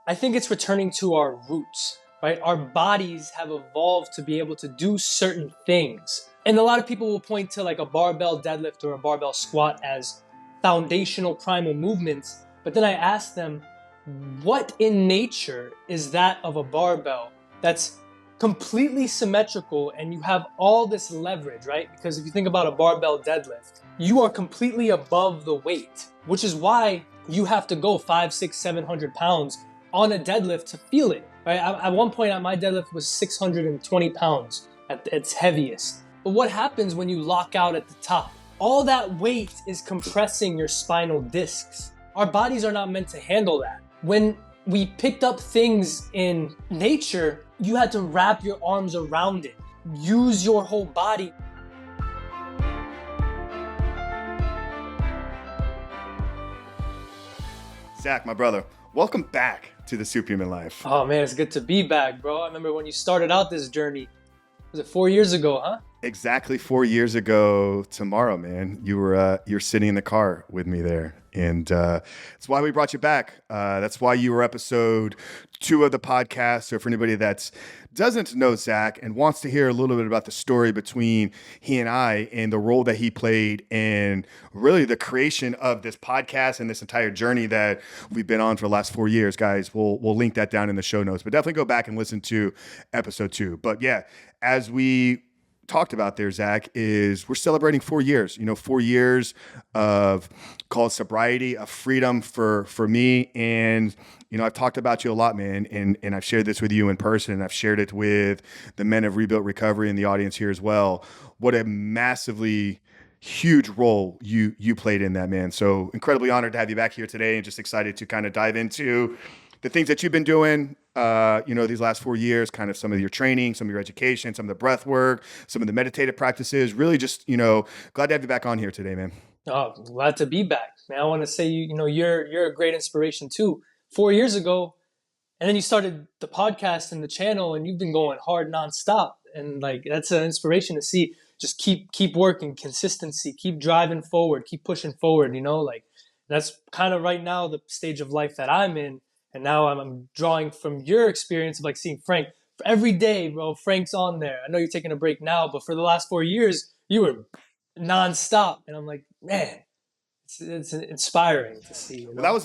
I think it's returning to our roots, right? Our bodies have evolved to be able to do certain things. And a lot of people will point to like a barbell deadlift or a barbell squat as foundational primal movements. But then I ask them, what in nature is that of a barbell that's completely symmetrical and you have all this leverage, right? Because if you think about a barbell deadlift, you are completely above the weight, which is why you have to go 5, 6, 700 pounds on a deadlift to feel it, right? At one point, my deadlift was 620 pounds at its heaviest. But what happens when you lock out at the top? All that weight is compressing your spinal discs. Our bodies are not meant to handle that. When we picked up things in nature, you had to wrap your arms around it. Use your whole body. Zach, my brother, welcome back to the Superhuman Life. Oh man, it's good to be back, bro. I remember when you started out this journey. Was it 4 years ago, huh? Exactly 4 years ago tomorrow, man. You're sitting in the car with me there. And that's why we brought you back. That's why you were episode 2 of the podcast. So for anybody that doesn't know Zach and wants to hear a little bit about the story between he and I and the role that he played in really the creation of this podcast and this entire journey that we've been on for the last 4 years, guys, we'll link that down in the show notes. But definitely go back and listen to episode 2. But yeah, as we talked about there, Zach, is we're celebrating 4 years, 4 years of called sobriety, of freedom for me. And, I've talked about you a lot, man. And I've shared this with you in person, and I've shared it with the men of Rebuilt Recovery and the audience here as well. What a massively huge role you played in that, man. So incredibly honored to have you back here today, and just excited to kind of dive into the things that you've been doing, these last 4 years, kind of some of your training, some of your education, some of the breath work, some of the meditative practices. Really just, glad to have you back on here today, man. Oh, glad to be back, man. I want to say, you're a great inspiration too. 4 years ago, and then you started the podcast and the channel, and you've been going hard nonstop. And like, that's an inspiration to see. Just keep working, consistency, keep driving forward, keep pushing forward, like that's kind of right now the stage of life that I'm in. And now I'm drawing from your experience of like seeing Frank every day, bro. Frank's on there. I know you're taking a break now, but for the last 4 years, you were nonstop. And I'm like, man, it's inspiring to see. Well, that was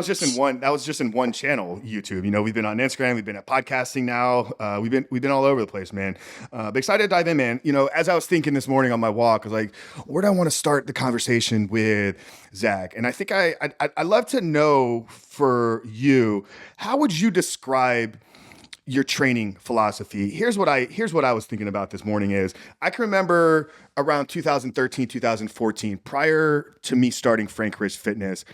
just in one channel, YouTube. We've been on Instagram, we've been at podcasting now. We've been all over the place, man. But excited to dive in, man. As I was thinking this morning on my walk, I was like, where do I want to start the conversation with Zach? And I think I'd love to know for you, how would you describe your training philosophy? Here's what I was thinking about this morning is I can remember around 2013, 2014, prior to me starting Frank Rich Fitness,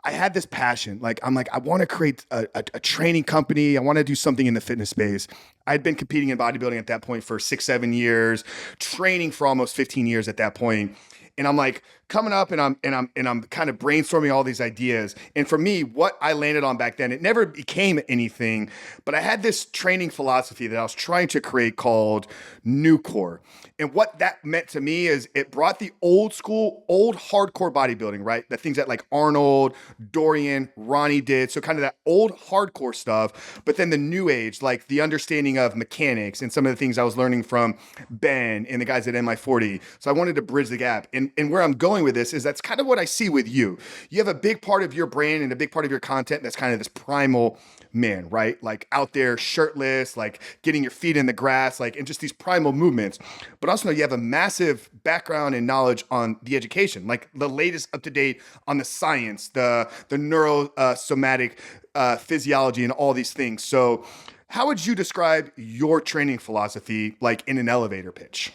I had this passion. I want to create a training company. I want to do something in the fitness space. I'd been competing in bodybuilding at that point for 6, 7 years, training for almost 15 years at that point. And I'm like coming up and I'm kind of brainstorming all these ideas. And for me, what I landed on back then, it never became anything, but I had this training philosophy that I was trying to create called New Core. And what that meant to me is it brought the old school, old hardcore bodybuilding, right? The things that like Arnold, Dorian, Ronnie did. So kind of that old hardcore stuff, but then the new age, like the understanding of mechanics and some of the things I was learning from Ben and the guys at MI40. So I wanted to bridge the gap. And where I'm going with this is that's kind of what I see with you. You have a big part of your brand and a big part of your content that's kind of this primal man, right? Like out there shirtless, like getting your feet in the grass, like, and just these primal movements. But also you have a massive background and knowledge on the education, like the latest up to date on the science, the neurosomatic physiology and all these things. So how would you describe your training philosophy, like in an elevator pitch?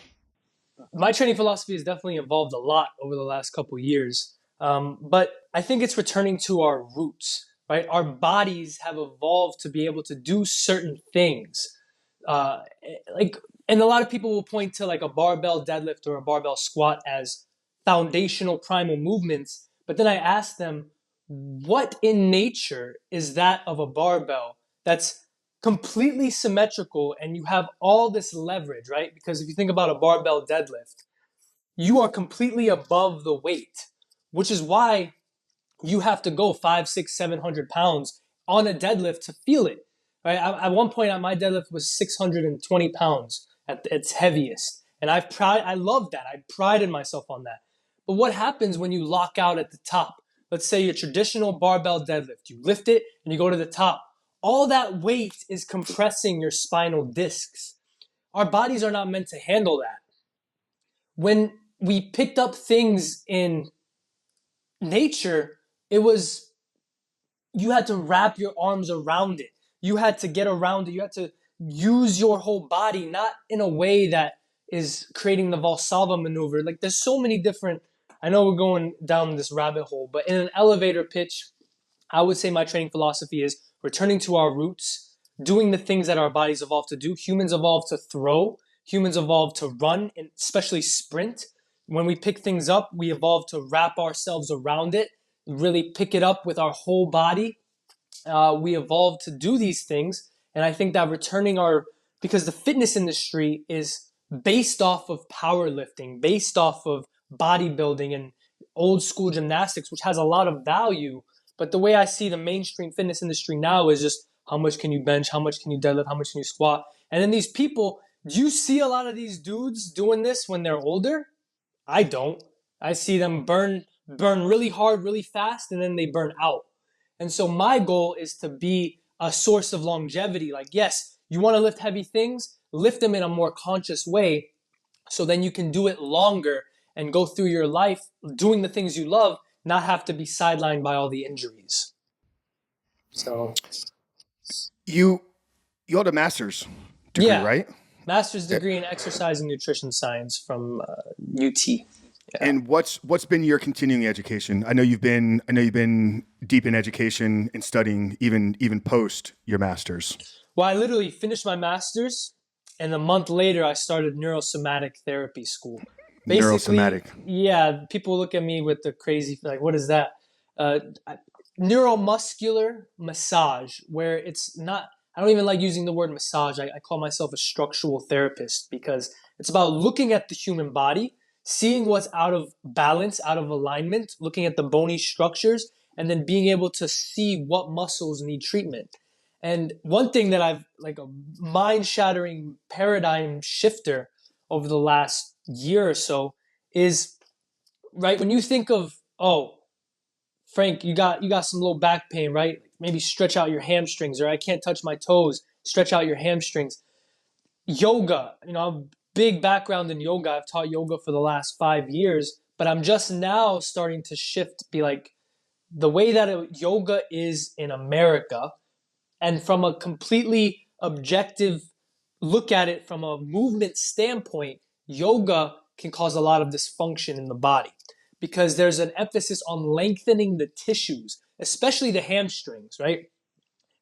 My training philosophy has definitely evolved a lot over the last couple years. But I think it's returning to our roots, right? Our bodies have evolved to be able to do certain things. And a lot of people will point to like a barbell deadlift or a barbell squat as foundational primal movements. But then I ask them, what in nature is that of a barbell that's completely symmetrical and you have all this leverage, right? Because if you think about a barbell deadlift, you are completely above the weight, which is why you have to go 5, 6, 700 pounds on a deadlift to feel it. Right? At one point, my deadlift was 620 pounds at its heaviest, and I love that. I prided myself on that. But what happens when you lock out at the top? Let's say your traditional barbell deadlift. You lift it and you go to the top. All that weight is compressing your spinal discs. Our bodies are not meant to handle that. When we picked up things in nature, it was, you had to wrap your arms around it. You had to get around it. You had to use your whole body, not in a way that is creating the Valsalva maneuver. Like there's so many different, I know we're going down this rabbit hole, but in an elevator pitch, I would say my training philosophy is returning to our roots, doing the things that our bodies evolved to do. Humans evolved to throw, humans evolved to run, and especially sprint. When we pick things up, we evolved to wrap ourselves around it, really pick it up with our whole body. We evolved to do these things. And I think that because the fitness industry is based off of powerlifting, based off of bodybuilding and old school gymnastics, which has a lot of value. But the way I see the mainstream fitness industry now is just how much can you bench, how much can you deadlift, how much can you squat. And then these people, do you see a lot of these dudes doing this when they're older? I don't. I see them burn really hard, really fast, and then they burn out. And so my goal is to be a source of longevity. Like, yes, you want to lift heavy things, lift them in a more conscious way so then you can do it longer and go through your life doing the things you love, not have to be sidelined by all the injuries. So You hold a master's degree, yeah, right? master's degree in exercise and nutrition science from UT. Yeah. And what's been your continuing education? I know you've been deep in education and studying even post your master's. Well, I literally finished my master's, and a month later, I started neurosomatic therapy school. Basically, Neurosomatic. yeah, people look at me with the crazy, like, what is that? Uh, Neuromuscular massage, where it's not, I don't even like using the word massage. I call myself a structural therapist because it's about looking at the human body, seeing what's out of balance, out of alignment, looking at the bony structures, and then being able to see what muscles need treatment. And one thing that I've, like, a mind shattering paradigm shifter over the last year or so is, right, when you think of, oh, Frank, you got some low back pain, right? Maybe stretch out your hamstrings, or I can't touch my toes, stretch out your hamstrings. Yoga, I'm big background in yoga. I've taught yoga for the last 5 years, but I'm just now starting to shift, be like, the way that yoga is in America, and from a completely objective look at it from a movement standpoint, yoga can cause a lot of dysfunction in the body because there's an emphasis on lengthening the tissues, especially the hamstrings, right?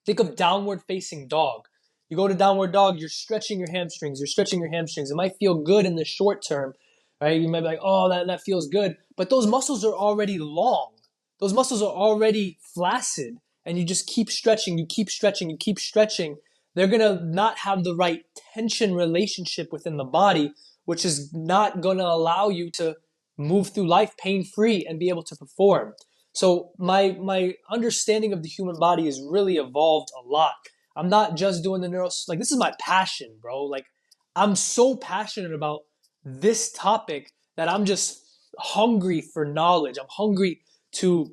Think of downward facing dog. You go to downward dog, you're stretching your hamstrings, you're stretching your hamstrings. It might feel good in the short term, right? You might be like, oh, that feels good. But those muscles are already long. Those muscles are already flaccid. And you just keep stretching, you keep stretching, you keep stretching. They're going to not have the right tension relationship within the body, which is not going to allow you to move through life pain-free and be able to perform. So my understanding of the human body has really evolved a lot. I'm not just doing the like, this is my passion, bro. Like, I'm so passionate about this topic that I'm just hungry for knowledge. I'm hungry to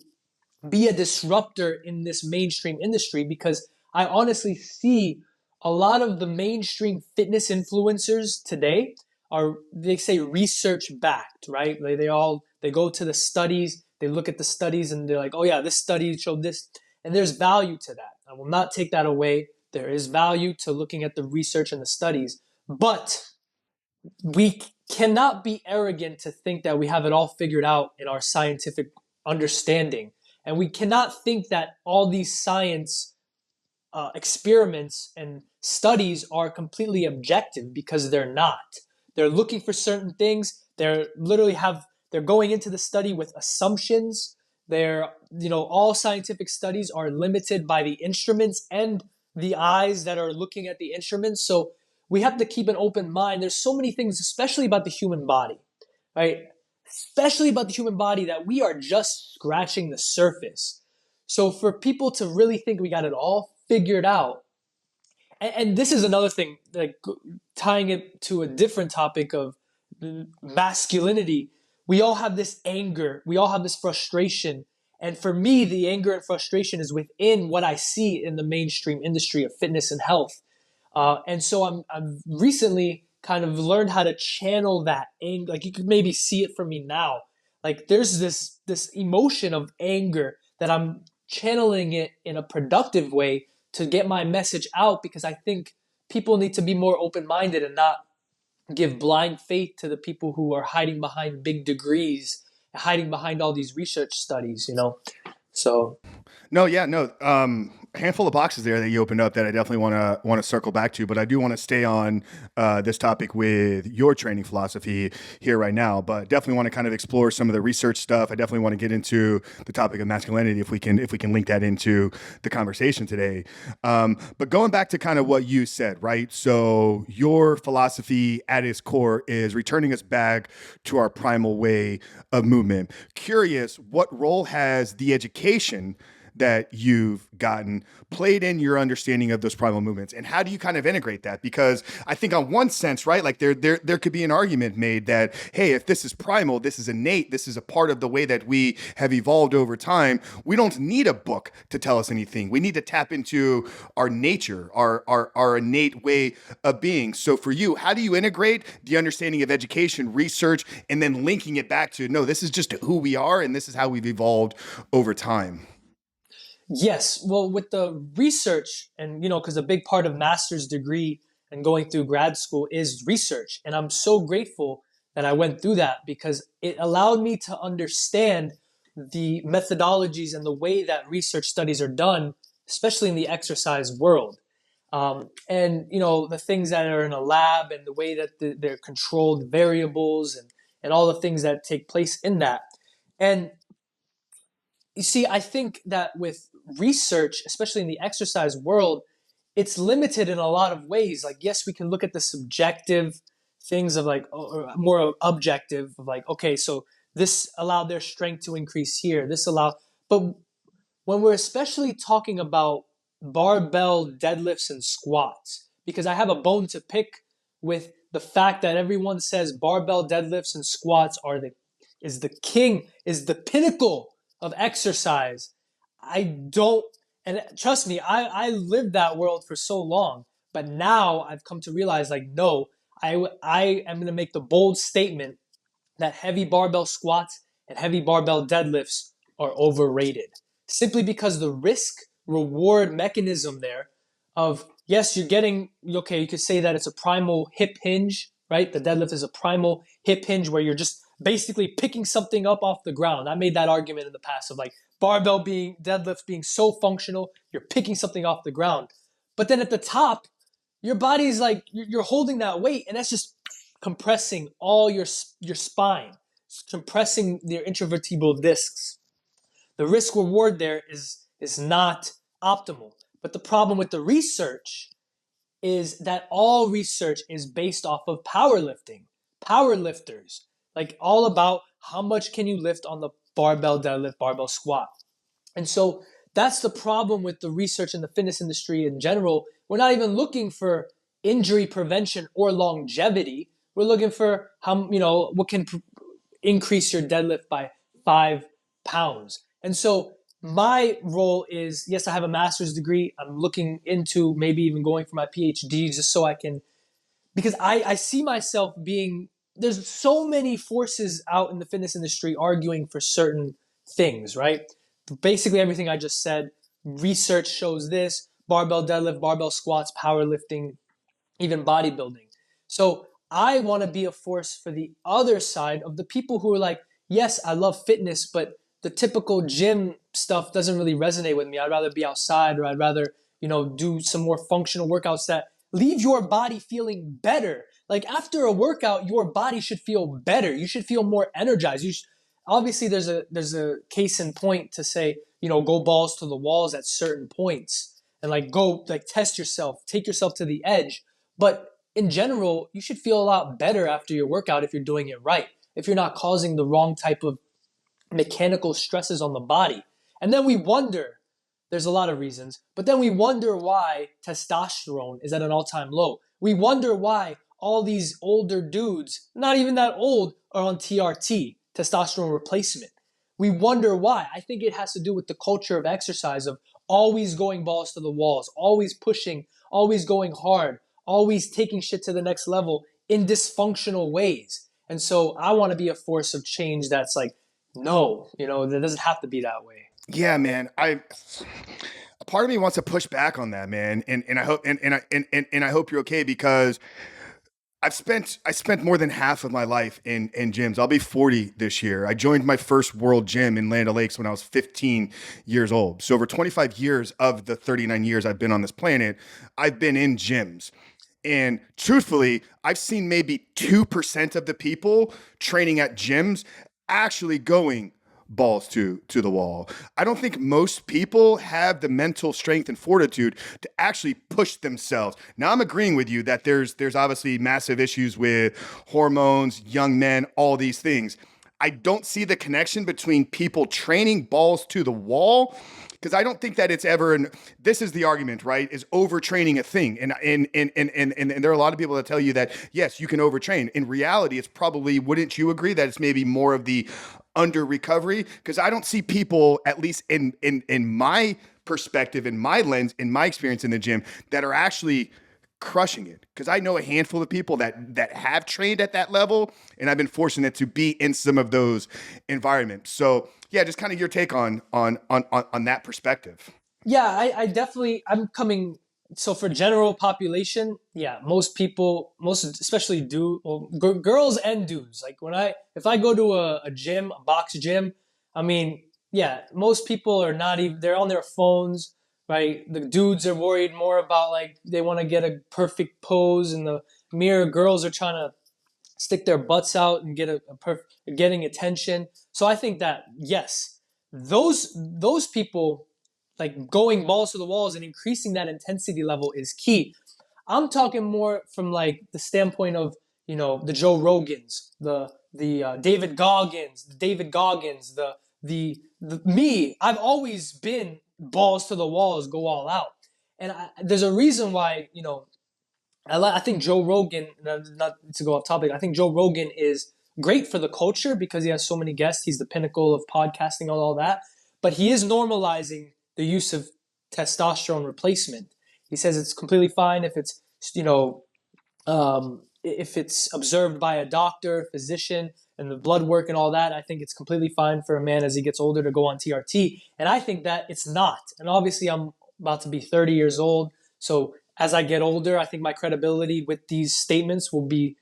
be a disruptor in this mainstream industry because I honestly see a lot of the mainstream fitness influencers today are, they say, research backed, right? They go to the studies, they look at the studies and they're like, oh yeah, this study showed this. And there's value to that. I will not take that away. There is value to looking at the research and the studies, but we cannot be arrogant to think that we have it all figured out in our scientific understanding. And we cannot think that all these science experiments and studies are completely objective because they're not. They're looking for certain things. They're going into the study with assumptions. All scientific studies are limited by the instruments and the eyes that are looking at the instruments. So we have to keep an open mind. There's so many things, especially about the human body, right? Especially about the human body, that we are just scratching the surface. So for people to really think we got it all figured out, and this is another thing, like tying it to a different topic of masculinity. We all have this anger, we all have this frustration. And for me, the anger and frustration is within what I see in the mainstream industry of fitness and health. And so I've recently kind of learned how to channel that anger. Like you could maybe see it from me now. Like there's this emotion of anger that I'm channeling it in a productive way to get my message out, because I think people need to be more open-minded and not give blind faith to the people who are hiding behind big degrees, hiding behind all these research studies, you know? So No, yeah, no. A handful of boxes there that you opened up that I definitely want to circle back to, but I do want to stay on this topic with your training philosophy here right now. But definitely want to kind of explore some of the research stuff. I definitely want to get into the topic of masculinity if we can link that into the conversation today. But going back to kind of what you said, right? So your philosophy at its core is returning us back to our primal way of movement. Curious, what role has the education that you've gotten played in your understanding of those primal movements, and how do you kind of integrate that? Because I think on one sense, right, like there could be an argument made that, hey, if this is primal, this is innate, this is a part of the way that we have evolved over time, we don't need a book to tell us anything. We need to tap into our nature, our innate way of being. So for you, how do you integrate the understanding of education, research, and then linking it back to, no, this is just who we are and this is how we've evolved over time? yes, well, with the research, and because a big part of master's degree and going through grad school is research, and I'm so grateful that I went through that because it allowed me to understand the methodologies and the way that research studies are done, especially in the exercise world. And the things that are in a lab and the way that they're controlled variables and all the things that take place in that. And you see, I think that with research, especially in the exercise world, it's limited in a lot of ways. Like, yes, we can look at the subjective things of like, or more objective of like, okay, so this allowed their strength to increase here. This allowed, but when we're especially talking about barbell deadlifts and squats, because I have a bone to pick with the fact that everyone says barbell deadlifts and squats is the pinnacle of exercise. I don't, and trust me, I lived that world for so long, but now I've come to realize like, no, I am going to make the bold statement that heavy barbell squats and heavy barbell deadlifts are overrated. Simply because the risk reward mechanism there of, yes, you're getting, okay, you could say that it's a primal hip hinge, right? The deadlift is a primal hip hinge where you're just basically picking something up off the ground. I made that argument in the past of like deadlift being so functional, you're picking something off the ground. But then at the top, your body's like, you're holding that weight, and that's just compressing all your spine, compressing your intervertebral discs. The risk reward there is not optimal. But the problem with the research is that all research is based off of powerlifting, power lifters, like all about how much can you lift on the barbell deadlift, barbell squat. And so that's the problem with the research in the fitness industry in general. We're not even looking for injury prevention or longevity. We're looking for what can increase your deadlift by 5 pounds. And so my role is, yes, I have a master's degree. I'm looking into maybe even going for my PhD just so I can, because I see myself being, there's so many forces out in the fitness industry arguing for certain things, right? Basically everything I just said, research shows this, barbell deadlift, barbell squats, powerlifting, even bodybuilding. So I want to be a force for the other side of the people who are like, yes, I love fitness, but the typical gym stuff doesn't really resonate with me. I'd rather be outside, or I'd rather, do some more functional workouts that leave your body feeling better. Like after a workout, your body should feel better. You should feel more energized. Obviously there's a case in point to say, go balls to the walls at certain points and like go like test yourself, take yourself to the edge. But in general, you should feel a lot better after your workout if you're doing it right, if you're not causing the wrong type of mechanical stresses on the body. And then we wonder, there's a lot of reasons, but then we wonder why testosterone is at an all-time low. We wonder why all these older dudes, not even that old, are on TRT, testosterone replacement. We wonder why. I think it has to do with the culture of exercise, of always going balls to the walls, always pushing, always going hard, always taking shit to the next level in dysfunctional ways. And so I want to be a force of change that's like, no, that doesn't have to be that way. Yeah, man. A part of me wants to push back on that, man. And I hope and I hope you're okay, because I spent more than half of my life in gyms. I'll be 40 this year. I joined my first world gym in Land O'Lakes when I was 15 years old. So over 25 years of the 39 years I've been on this planet, I've been in gyms. And truthfully, I've seen maybe 2% of the people training at gyms actually going balls to the wall. I don't think most people have the mental strength and fortitude to actually push themselves. Now, I'm agreeing with you that there's obviously massive issues with hormones, young men, all these things. I don't see the connection between people training balls to the wall, because I don't think that it's ever this is the argument, right? Is overtraining a thing? And there are a lot of people that tell you that, yes, you can overtrain. In reality, it's probably, wouldn't you agree that it's maybe more of the under recovery? Because I don't see people, at least in my perspective, in my lens, in my experience in the gym, that are actually crushing it. Because I know a handful of people that have trained at that level, and I've been fortunate to be in some of those environments. So yeah, just kind of your take on that perspective. Yeah, I definitely, I'm coming. So for general population, yeah, most people, especially girls and dudes. Like if I go to a gym, a box gym, I mean, yeah, most people are not even, they're on their phones, right? The dudes are worried more about, like, they want to get a perfect pose in the mirror. Girls are trying to stick their butts out and get getting attention. So I think that, yes, those people, like, going balls to the walls and increasing that intensity level is key. I'm talking more from, like, the standpoint of, the Joe Rogans, the David Goggins, the me. I've always been balls to the walls, go all out. And there's a reason why, I think Joe Rogan, not to go off topic, I think Joe Rogan is great for the culture because he has so many guests. He's the pinnacle of podcasting and all that. But he is normalizing the use of testosterone replacement. He says it's completely fine if it's observed by a doctor, physician, and the blood work and all that. I think it's completely fine for a man as he gets older to go on TRT. And I think that it's not. And obviously, I'm about to be 30 years old. So as I get older, I think my credibility with these statements will be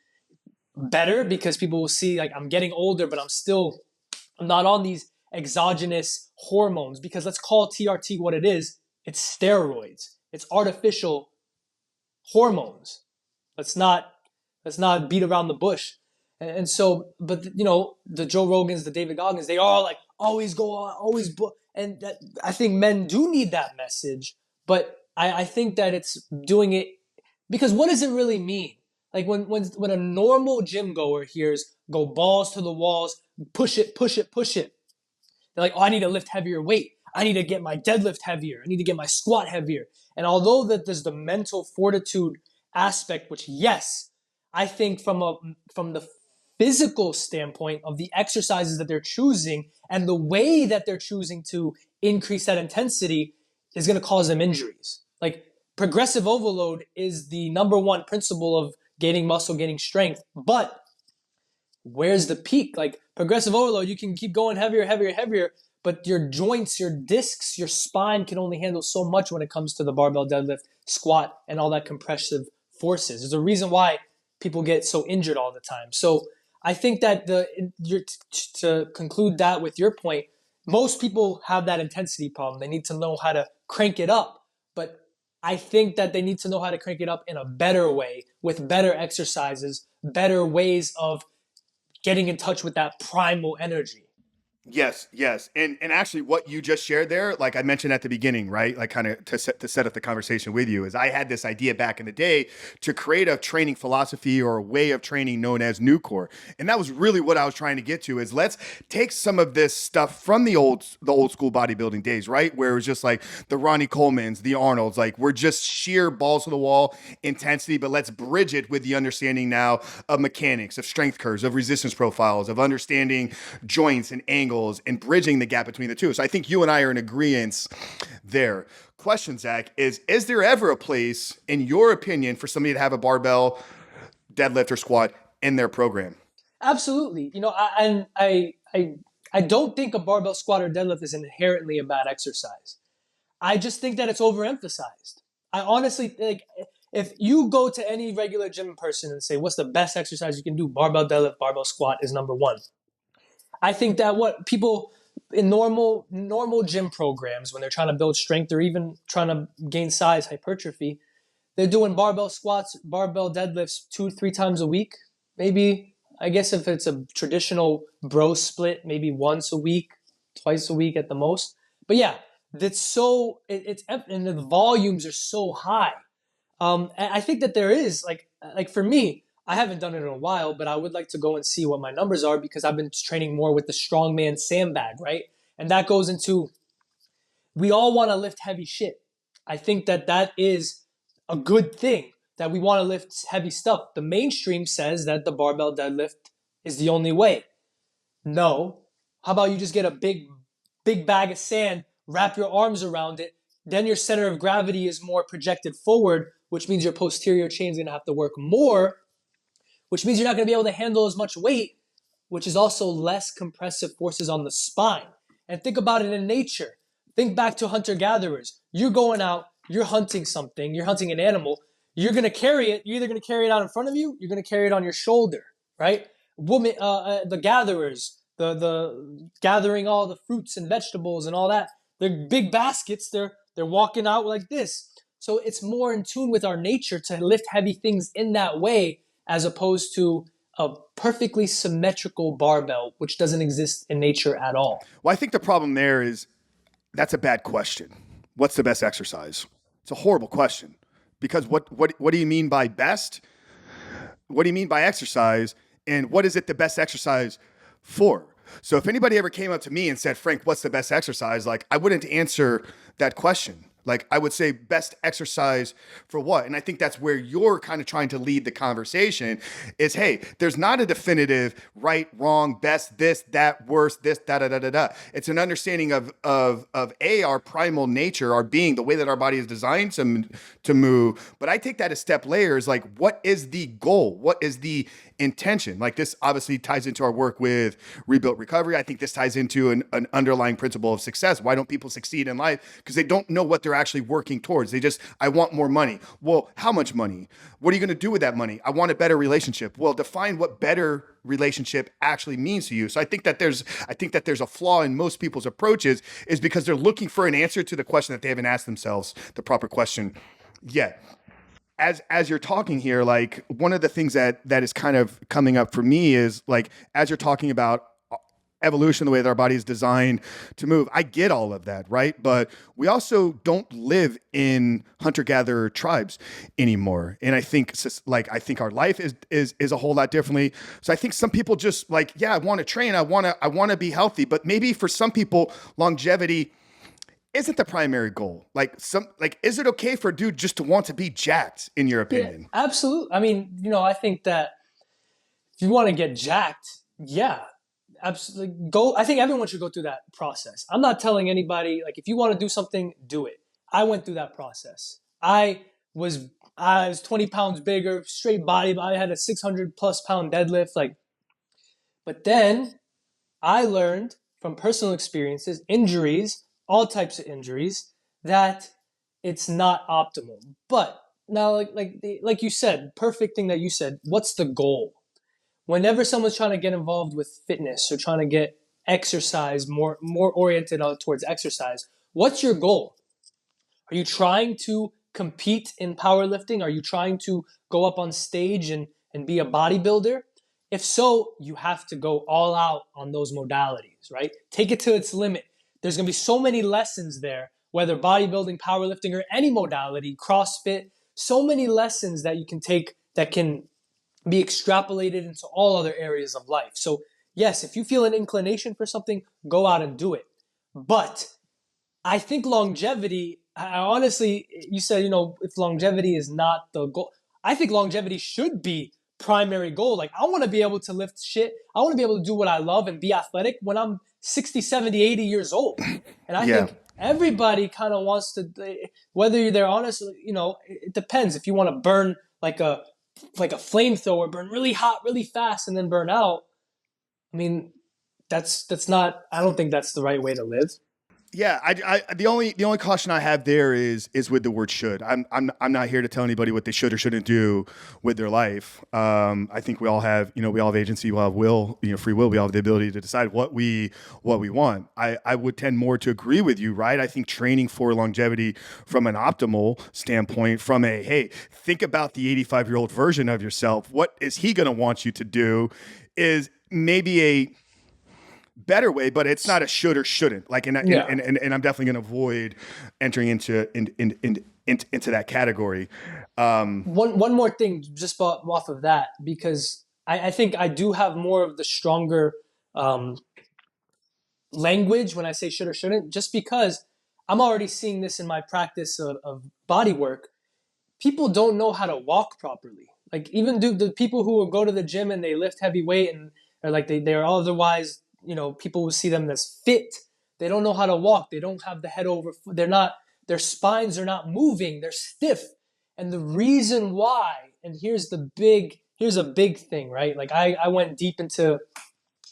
better because people will see, like, I'm getting older, but I'm not on these exogenous hormones, because let's call TRT what it is. It's steroids. It's artificial hormones. Let's not beat around the bush. And so, but the Joe Rogans, the David Goggins, they are like, always go on, and that, I think men do need that message, but I think that it's doing it because what does it really mean? Like when a normal gym goer hears go balls to the walls, push it, push it, push it. They're like, oh, I need to lift heavier weight. I need to get my deadlift heavier. I need to get my squat heavier. And although that there's the mental fortitude aspect, which, yes, I think from the physical standpoint of the exercises that they're choosing and the way that they're choosing to increase that intensity is going to cause them injuries. Like, progressive overload is the number one principle of gaining muscle, gaining strength, but where's the peak? Like, progressive overload, you can keep going heavier, heavier, heavier, but your joints, your discs, your spine can only handle so much when it comes to the barbell deadlift, squat, and all that compressive forces. There's a reason why people get so injured all the time. So I think that to conclude that with your point, most people have that intensity problem. They need to know how to crank it up, but I think that they need to know how to crank it up in a better way, with better exercises, better ways of getting in touch with that primal energy. Yes, yes. And actually what you just shared there, like I mentioned at the beginning, right? Like kind of to set up the conversation with you is I had this idea back in the day to create a training philosophy or a way of training known as Nucor. And that was really what I was trying to get to is let's take some of this stuff from the old school bodybuilding days, right? Where it was just like the Ronnie Colemans, the Arnolds, like we're just sheer balls to the wall intensity, but let's bridge it with the understanding now of mechanics, of strength curves, of resistance profiles, of understanding joints and angles and bridging the gap between the two. So I think you and I are in agreement there. Question, Zach, is there ever a place, in your opinion, for somebody to have a barbell, deadlift, or squat in their program? Absolutely. I don't think a barbell squat or deadlift is inherently a bad exercise. I just think that it's overemphasized. I honestly like if you go to any regular gym person and say, what's the best exercise you can do? Barbell deadlift, barbell squat is number one. I think that what people in normal gym programs, when they're trying to build strength or even trying to gain size, hypertrophy, they're doing barbell squats, barbell deadlifts 2, 3 times a week. Maybe, I guess if it's a traditional bro split, maybe once a week, twice a week at the most. But yeah, it's and the volumes are so high. And I think that there is like for me, I haven't done it in a while, but I would like to go and see what my numbers are because I've been training more with the strongman sandbag, right? And that goes into we all want to lift heavy shit. I think that that is a good thing that we want to lift heavy stuff. The mainstream says that the barbell deadlift is the only way. No. How about you just get a big bag of sand, wrap your arms around it, then your center of gravity is more projected forward, which means your posterior chain is going to have to work more, which means you're not going to be able to handle as much weight, which is also less compressive forces on the spine. And think about it in nature. Think back to hunter gatherers. You're going out, you're hunting something, you're hunting an animal, you're going to carry it. You're either going to carry it out in front of you, you're going to carry it on your shoulder, right? The gatherers, the gathering all the fruits and vegetables and all that. They're big baskets. They're walking out like this. So it's more in tune with our nature to lift heavy things in that way as opposed to a perfectly symmetrical barbell, which doesn't exist in nature at all. Well, I think the problem there is that's a bad question. What's the best exercise? It's a horrible question because what do you mean by best? What do you mean by exercise? And what is it the best exercise for? So if anybody ever came up to me and said, Frank, what's the best exercise? Like I wouldn't answer that question. Like I would say best exercise for what? And I think that's where you're kind of trying to lead the conversation is, hey, there's not a definitive right, wrong, best, this, that, worst, this, da, da, da, da, da. It's an understanding of our primal nature, our being, the way that our body is designed to move. But I take that a step layer is like, what is the goal? What is the intention? Like this obviously ties into our work with rebuilt recovery. I think this ties into an underlying principle of success. Why don't people succeed in life? Because they don't know what they're actually working towards. They just, I want more money. Well, how much money? What are you going to do with that money? I want a better relationship. Well, define what better relationship actually means to you. So I think that there's a flaw in most people's approaches is because they're looking for an answer to the question that they haven't asked themselves the proper question yet. As you're talking here, like one of the things that is kind of coming up for me is like as you're talking about evolution, the way that our body is designed to move, I get all of that, right? But we also don't live in hunter-gatherer tribes anymore, and I think our life is a whole lot differently. So I think some people just like, yeah, I want to train, I want to be healthy, but maybe for some people, longevity isn't the primary goal. Is it okay for a dude just to want to be jacked, in your Yeah, opinion? absolutely. I mean, I think that if you want to get jacked, yeah, absolutely. Go. I think everyone should go through that process. I'm not telling anybody like if you want to do something, do it. I went through that process. Was I was 20 pounds bigger, straight body. I had a 600+ pound deadlift. But then I learned from personal experiences, injuries, all types of injuries, that it's not optimal. But now, like you said, perfect thing that you said. What's the goal? Whenever someone's trying to get involved with fitness or trying to get exercise more oriented towards exercise, what's your goal? Are you trying to compete in powerlifting? Are you trying to go up on stage and be a bodybuilder? If so, you have to go all out on those modalities, right? Take it to its limit. There's going to be so many lessons there, whether bodybuilding, powerlifting, or any modality, CrossFit, so many lessons that you can take that can be extrapolated into all other areas of life. So, yes, if you feel an inclination for something, go out and do it. But I think longevity, I honestly, you said, if longevity is not the goal, I think longevity should be primary goal. Like, I want to be able to lift shit. I want to be able to do what I love and be athletic when I'm 60, 70, 80 years old. And I Yeah. think everybody kind of wants to, whether they're honest, it depends. If you want to burn like a flamethrower, burn really hot, really fast, and then burn out, I mean, that's not, I don't think that's the right way to live. Yeah, the only caution I have there is with the word should. I'm not here to tell anybody what they should or shouldn't do with their life. I think we all have agency, we all have will, free will. We all have the ability to decide what we want. I would tend more to agree with you, right? I think training for longevity from an optimal standpoint, from a, hey, think about the 85-year-old version of yourself. What is he going to want you to do? Is maybe a better way, but it's not a should or shouldn't. Like, and I'm definitely going to avoid entering into that category. One more thing, just off of that, because I think I do have more of the stronger language when I say should or shouldn't, just because I'm already seeing this in my practice of body work. People don't know how to walk properly. Like, even the people who go to the gym and they lift heavy weight and are like they're otherwise, people will see them as fit. They don't know how to walk. They don't have the head over. Their spines are not moving. They're stiff. And the reason why, and here's a big thing, right? Like, I went deep into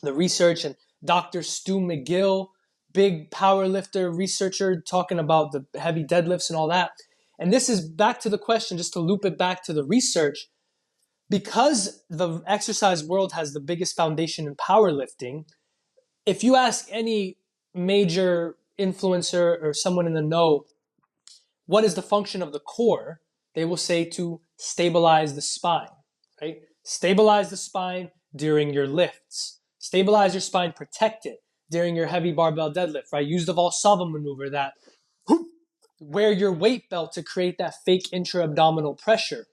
the research, and Dr. Stu McGill, big power lifter, researcher, talking about the heavy deadlifts and all that. And this is back to the question, just to loop it back to the research. Because the exercise world has the biggest foundation in powerlifting, if you ask any major influencer or someone in the know, what is the function of the core, they will say to stabilize the spine, right? Stabilize the spine during your lifts. Stabilize your spine, protect it during your heavy barbell deadlift, right? Use the Valsalva maneuver, that wear your weight belt to create that fake intra-abdominal pressure.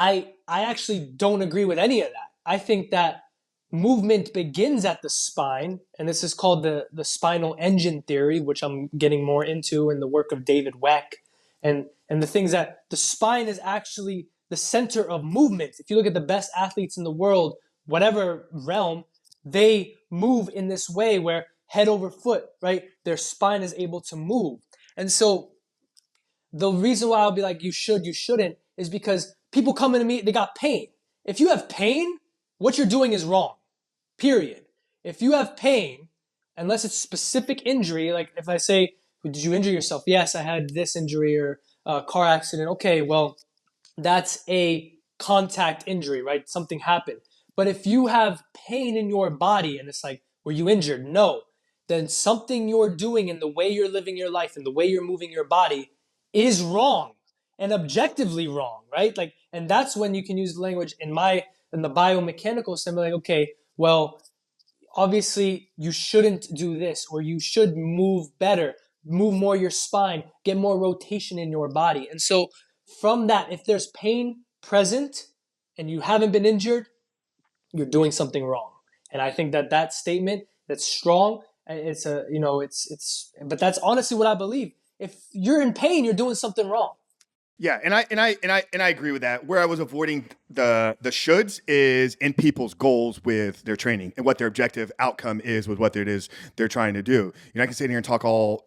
I actually don't agree with any of that. I think that movement begins at the spine, and this is called the spinal engine theory, which I'm getting more into in the work of David Weck, and the things that the spine is actually the center of movement. If you look at the best athletes in the world, whatever realm, they move in this way where head over foot, right? Their spine is able to move. And so the reason why I'll be like, you should, you shouldn't, is because people come into me, they got pain. If you have pain, what you're doing is wrong, period. If you have pain, unless it's specific injury, like if I say, did you injure yourself? Yes, I had this injury or a car accident. Okay, well, that's a contact injury, right? Something happened. But if you have pain in your body and it's like, were you injured? No. Then something you're doing in the way you're living your life and the way you're moving your body is wrong and objectively wrong, right? Like, and that's when you can use the language in the biomechanical sense, like, okay, well, obviously you shouldn't do this, or you should move better, move more your spine, get more rotation in your body. And so from that, if there's pain present and you haven't been injured, you're doing something wrong. And I think that statement, that's strong. But that's honestly what I believe. If you're in pain, you're doing something wrong. Yeah, and I agree with that. Where I was avoiding the shoulds is in people's goals with their training and what their objective outcome is with what it is they're trying to do. I can sit here and talk all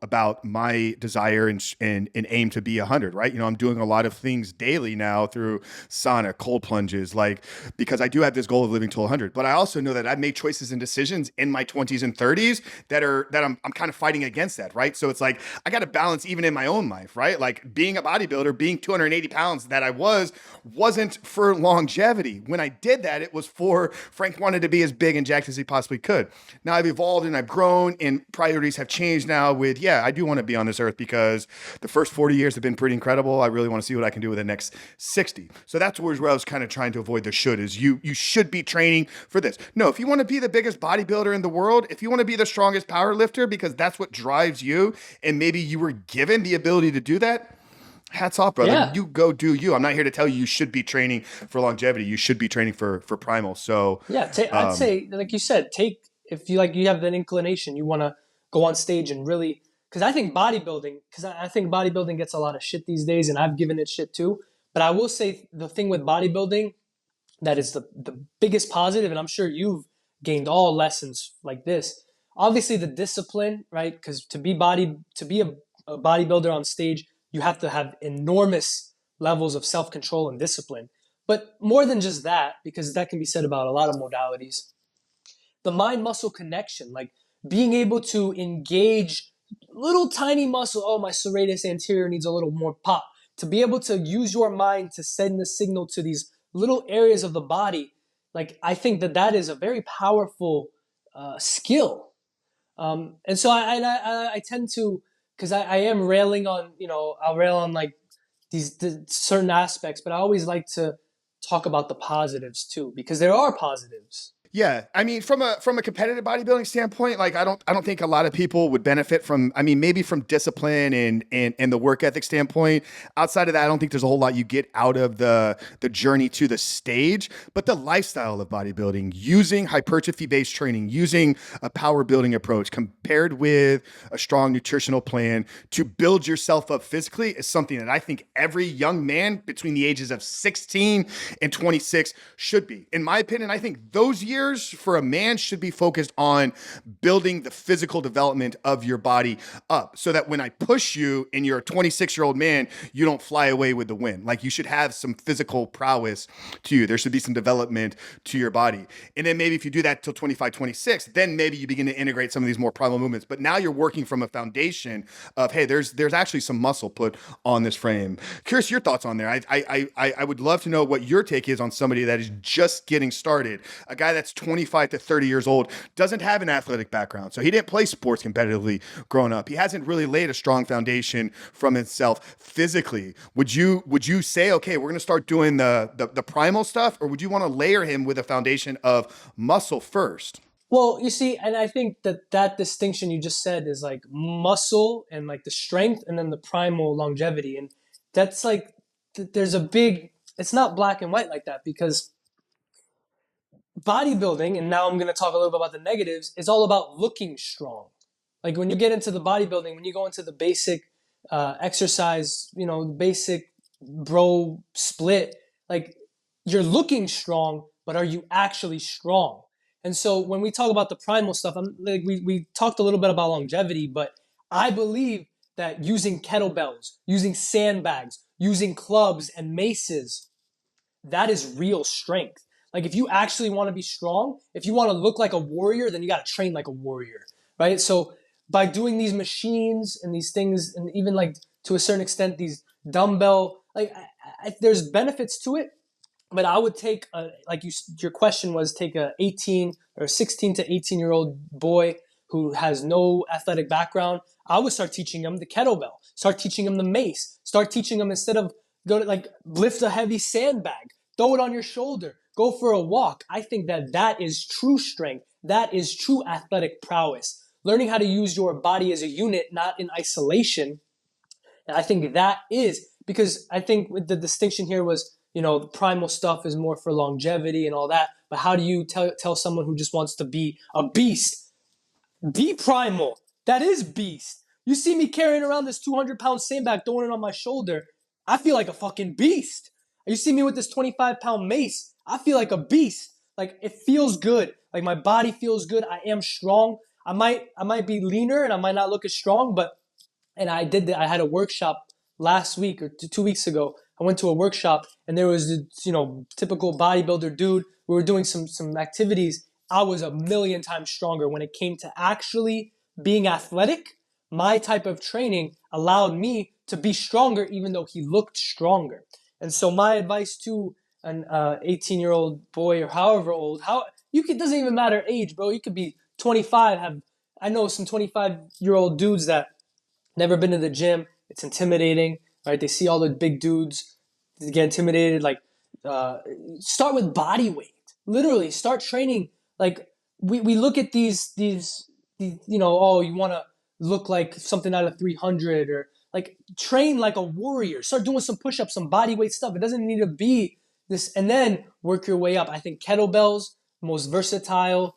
about my desire and aim to be 100. Right? I'm doing a lot of things daily now through sauna, cold plunges, like, because I do have this goal of living to 100. But I also know that I've made choices and decisions in my 20s and 30s that I'm kind of fighting against that. Right? So it's like I got to balance even in my own life. Right? Like, being a bodybuilder, being 280 pounds that I wasn't for longevity. When I did that, it was for Frank wanted to be as big and jacked as he possibly could. Now I've evolved and I've grown and priorities have changed now with, yeah, I do want to be on this earth because the first 40 years have been pretty incredible. I really want to see what I can do with the next 60. So that's where I was kind of trying to avoid the should is you should be training for this. No, if you want to be the biggest bodybuilder in the world, if you want to be the strongest power lifter because that's what drives you and maybe you were given the ability to do that, hats off, brother. Yeah. You go do you. I'm not here to tell you should be training for longevity. You should be training for Primal. So Yeah, I'd say, like you said, if you like, you have that inclination, you want to go on stage and really, because I think bodybuilding gets a lot of shit these days, and I've given it shit too. But I will say the thing with bodybuilding that is the biggest positive, and I'm sure you've gained all lessons like this. Obviously, the discipline, right? Because to be a bodybuilder on stage, you have to have enormous levels of self control and discipline. But more than just that, because that can be said about a lot of modalities, the mind muscle connection, like being able to engage little tiny muscle. Oh, my serratus anterior needs a little more pop. To be able to use your mind to send the signal to these little areas of the body, like I think that is a very powerful skill. And so I tend to, because I am railing on, I'll rail on like the certain aspects, but I always like to talk about the positives too, because there are positives. yeah, I mean, from a competitive bodybuilding standpoint, like I don't think a lot of people would benefit from. I mean, maybe from discipline and the work ethic standpoint. Outside of that, I don't think there's a whole lot you get out of the journey to the stage. But the lifestyle of bodybuilding, using hypertrophy based training, using a power building approach, compared with a strong nutritional plan to build yourself up physically, is something that I think every young man between the ages of 16 and 26 should be. In my opinion, I think those years for a man should be focused on building the physical development of your body up so that when I push you and you're a 26-year-old man, you don't fly away with the wind. Like you should have some physical prowess to you. There should be some development to your body. And then maybe if you do that till 25, 26, then maybe you begin to integrate some of these more primal movements. But now you're working from a foundation of, hey, there's actually some muscle put on this frame. Curious your thoughts on there. I would love to know what your take is on somebody that is just getting started, a guy that's 25 to 30 years old, doesn't have an athletic background. So he didn't play sports competitively growing up. He hasn't really laid a strong foundation from himself physically. Would you say, okay, we're going to start doing the primal stuff, or would you want to layer him with a foundation of muscle first? Well, you see, and I think that distinction you just said is like muscle and like the strength, and then the primal longevity, and that's like there's a big. It's not black and white like that, because bodybuilding, and now I'm going to talk a little bit about the negatives, is all about looking strong. Like when you get into the bodybuilding, when you go into the basic exercise, basic bro split, like you're looking strong, but are you actually strong? And so when we talk about the primal stuff, we talked a little bit about longevity, but I believe that using kettlebells, using sandbags, using clubs and maces, that is real strength. Like if you actually want to be strong, if you want to look like a warrior, then you got to train like a warrior, right? So by doing these machines and these things, and even like to a certain extent, these dumbbell, like there's benefits to it, but I would take your question was take a 18 or 16 to 18-year-old boy who has no athletic background. I would start teaching him the kettlebell, start teaching him the mace, start teaching him, instead of go to like lift a heavy sandbag, throw it on your shoulder, go for a walk. I think that is true strength. That is true athletic prowess. Learning how to use your body as a unit, not in isolation. And I think that is, because I think with the distinction here was, the primal stuff is more for longevity and all that. But how do you tell someone who just wants to be a beast? Be primal. That is beast. You see me carrying around this 200-pound sandbag, throwing it on my shoulder. I feel like a fucking beast. You see me with this 25-pound mace. I feel like a beast. Like it feels good. Like my body feels good. I am strong. I might be leaner and I might not look as strong, but I had a workshop last week or 2 weeks ago. I went to a workshop and there was typical bodybuilder dude. We were doing some activities. I was a million times stronger when it came to actually being athletic. My type of training allowed me to be stronger even though he looked stronger. And so my advice to an 18-year-old boy or however old, doesn't even matter age, bro. You could be 25. I know some 25-year-old dudes that never been to the gym. It's intimidating, right? They see all the big dudes, they get intimidated. Like, uh, start with body weight. Literally, start training. Like, we look at these, oh, you want to look like something out of 300, or like train like a warrior. Start doing some push-ups, some body weight stuff. It doesn't need to be this, and then work your way up. I think kettlebells, most versatile,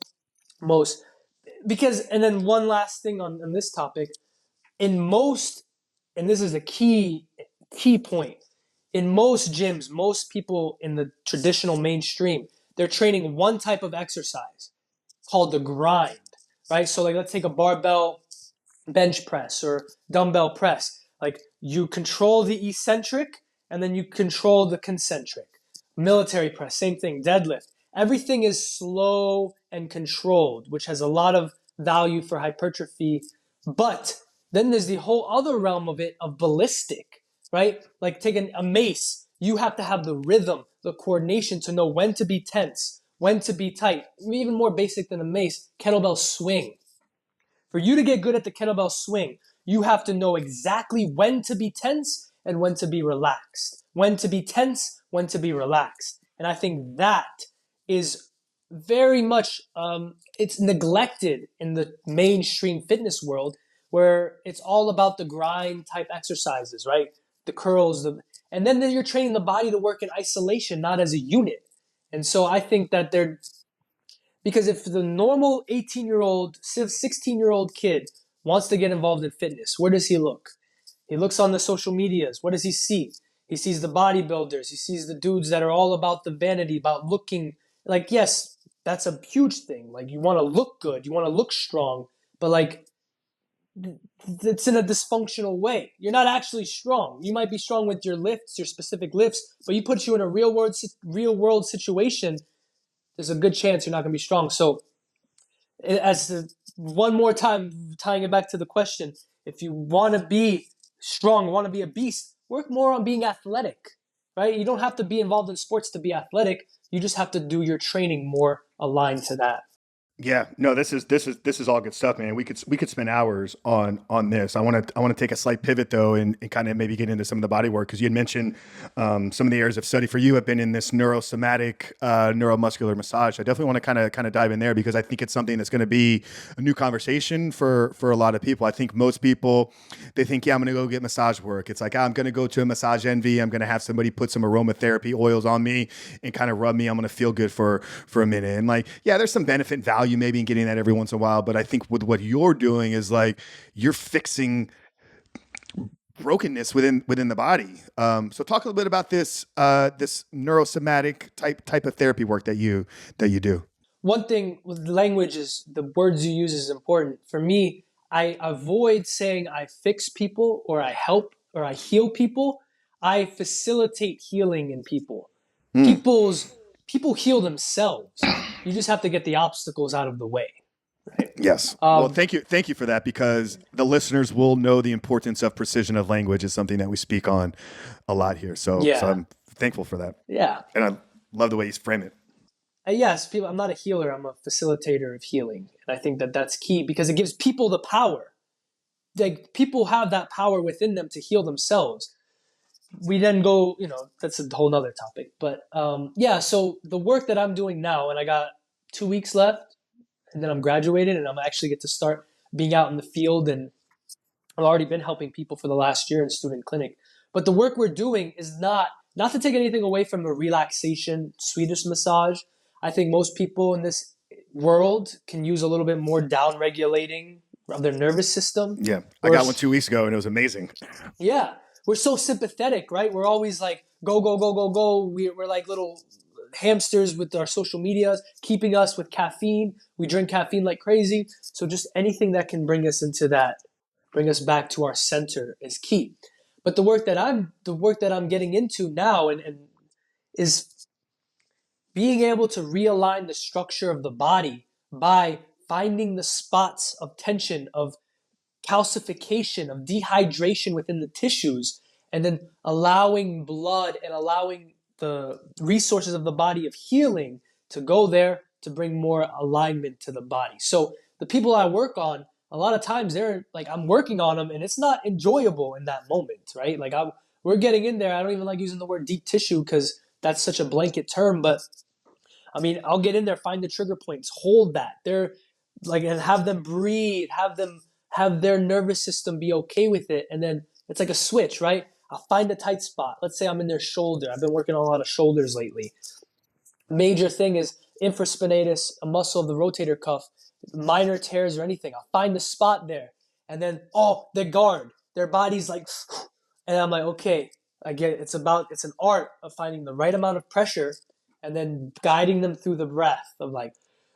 most because, and then one last thing on this topic, in most, and this is a key point, in most gyms, most people in the traditional mainstream, they're training one type of exercise called the grind, right? So like, let's take a barbell bench press or dumbbell press. Like, you control the eccentric and then you control the concentric. Military press, same thing. Deadlift. Everything is slow and controlled, which has a lot of value for hypertrophy. But then there's the whole other realm of it, of ballistic, right? Like taking a mace, you have to have the rhythm, the coordination to know when to be tense, when to be tight. Even more basic than a mace, kettlebell swing. For you to get good at the kettlebell swing, you have to know exactly when to be tense and when to be relaxed. When to be tense, when to be relaxed. And I think that is very much, it's neglected in the mainstream fitness world, where it's all about the grind type exercises, right? The curls, and then you're training the body to work in isolation, not as a unit. And so I think that because if the normal 18-year-old, 16-year-old kid wants to get involved in fitness, where does he look? He looks on the social medias. What does he see? He sees the bodybuilders. He sees the dudes that are all about the vanity, about looking. Like, yes, that's a huge thing. Like, you want to look good. You want to look strong. But, like, it's in a dysfunctional way. You're not actually strong. You might be strong with your lifts, your specific lifts, but you put you in a real world situation, there's a good chance you're not going to be strong. So, one more time, tying it back to the question, if you want to be strong, want to be a beast, work more on being athletic, right? You don't have to be involved in sports to be athletic. You just have to do your training more aligned to that. Yeah, no, this is all good stuff, man. We could spend hours on this. I want to take a slight pivot though, and kind of maybe get into some of the body work, because you had mentioned some of the areas of study for you have been in this neurosomatic, neuromuscular massage. I definitely want to kind of dive in there, because I think it's something that's going to be a new conversation for a lot of people. I think most people, they think, yeah, I'm going to go get massage work. It's like, I'm going to go to a Massage Envy. I'm going to have somebody put some aromatherapy oils on me and kind of rub me. I'm going to feel good for a minute. And like, yeah, there's some benefit and value maybe in getting that every once in a while. But I think with what you're doing is like, you're fixing brokenness within the body. So talk a little bit about this neurosomatic type of therapy work that you do. One thing with language is the words you use is important. For me, I avoid saying I fix people or I help or I heal people. I facilitate healing in people. Mm. People heal themselves. You just have to get the obstacles out of the way. Right? Yes. Well, thank you for that, because the listeners will know the importance of precision of language is something that we speak on a lot here. So Yeah. I'm thankful for that, Yeah. and I love the way you frame it. Yes, people. I'm not a healer. I'm a facilitator of healing, and I think that that's key because it gives people the power. Like, people have that power within them to heal themselves. We then go, that's a whole nother topic. But yeah, so the work that I'm doing now, and I got 2 weeks left, and then I'm graduated, and I'm actually get to start being out in the field, and I've already been helping people for the last year in student clinic. But the work we're doing is not to take anything away from the relaxation Swedish massage. I think most people in this world can use a little bit more down regulating of their nervous system. Yeah, I got one 2 weeks ago, and it was amazing. Yeah, we're so sympathetic, right? We're always like, go, go, go, go, go. We're like little hamsters with our social medias, keeping us with caffeine. We drink caffeine like crazy. So just anything that can bring us into that, bring us back to our center is key. But the work that I'm getting into now and is being able to realign the structure of the body by finding the spots of tension, of calcification, of dehydration within the tissues, and then allowing blood and allowing the resources of the body of healing to go there to bring more alignment to the body. So the people I work on, a lot of times they're like, I'm working on them and it's not enjoyable in that moment, right? Like we're getting in there. I don't even like using the word deep tissue because that's such a blanket term, but I mean, I'll get in there, find the trigger points, hold that. They're like, and have them breathe, have their nervous system be okay with it. And then it's like a switch, right? I'll find a tight spot. Let's say I'm in their shoulder. I've been working on a lot of shoulders lately. Major thing is infraspinatus, a muscle of the rotator cuff, minor tears or anything. I'll find the spot there. And then, oh, their guard, their body's like, and I'm like, okay, I get it. It's an art of finding the right amount of pressure and then guiding them through the breath of like,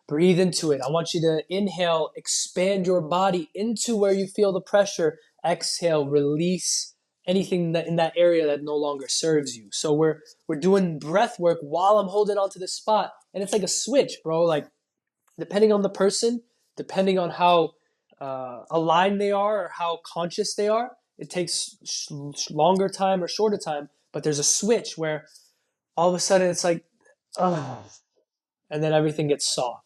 breathe into it. I want you to inhale, expand your body into where you feel the pressure. Exhale, release anything that in that area that no longer serves you. So we're doing breath work while I'm holding on to the spot. And it's like a switch, bro. Like depending on the person, depending on how aligned they are or how conscious they are, it takes longer time or shorter time. But there's a switch where all of a sudden it's like, oh, and then everything gets soft.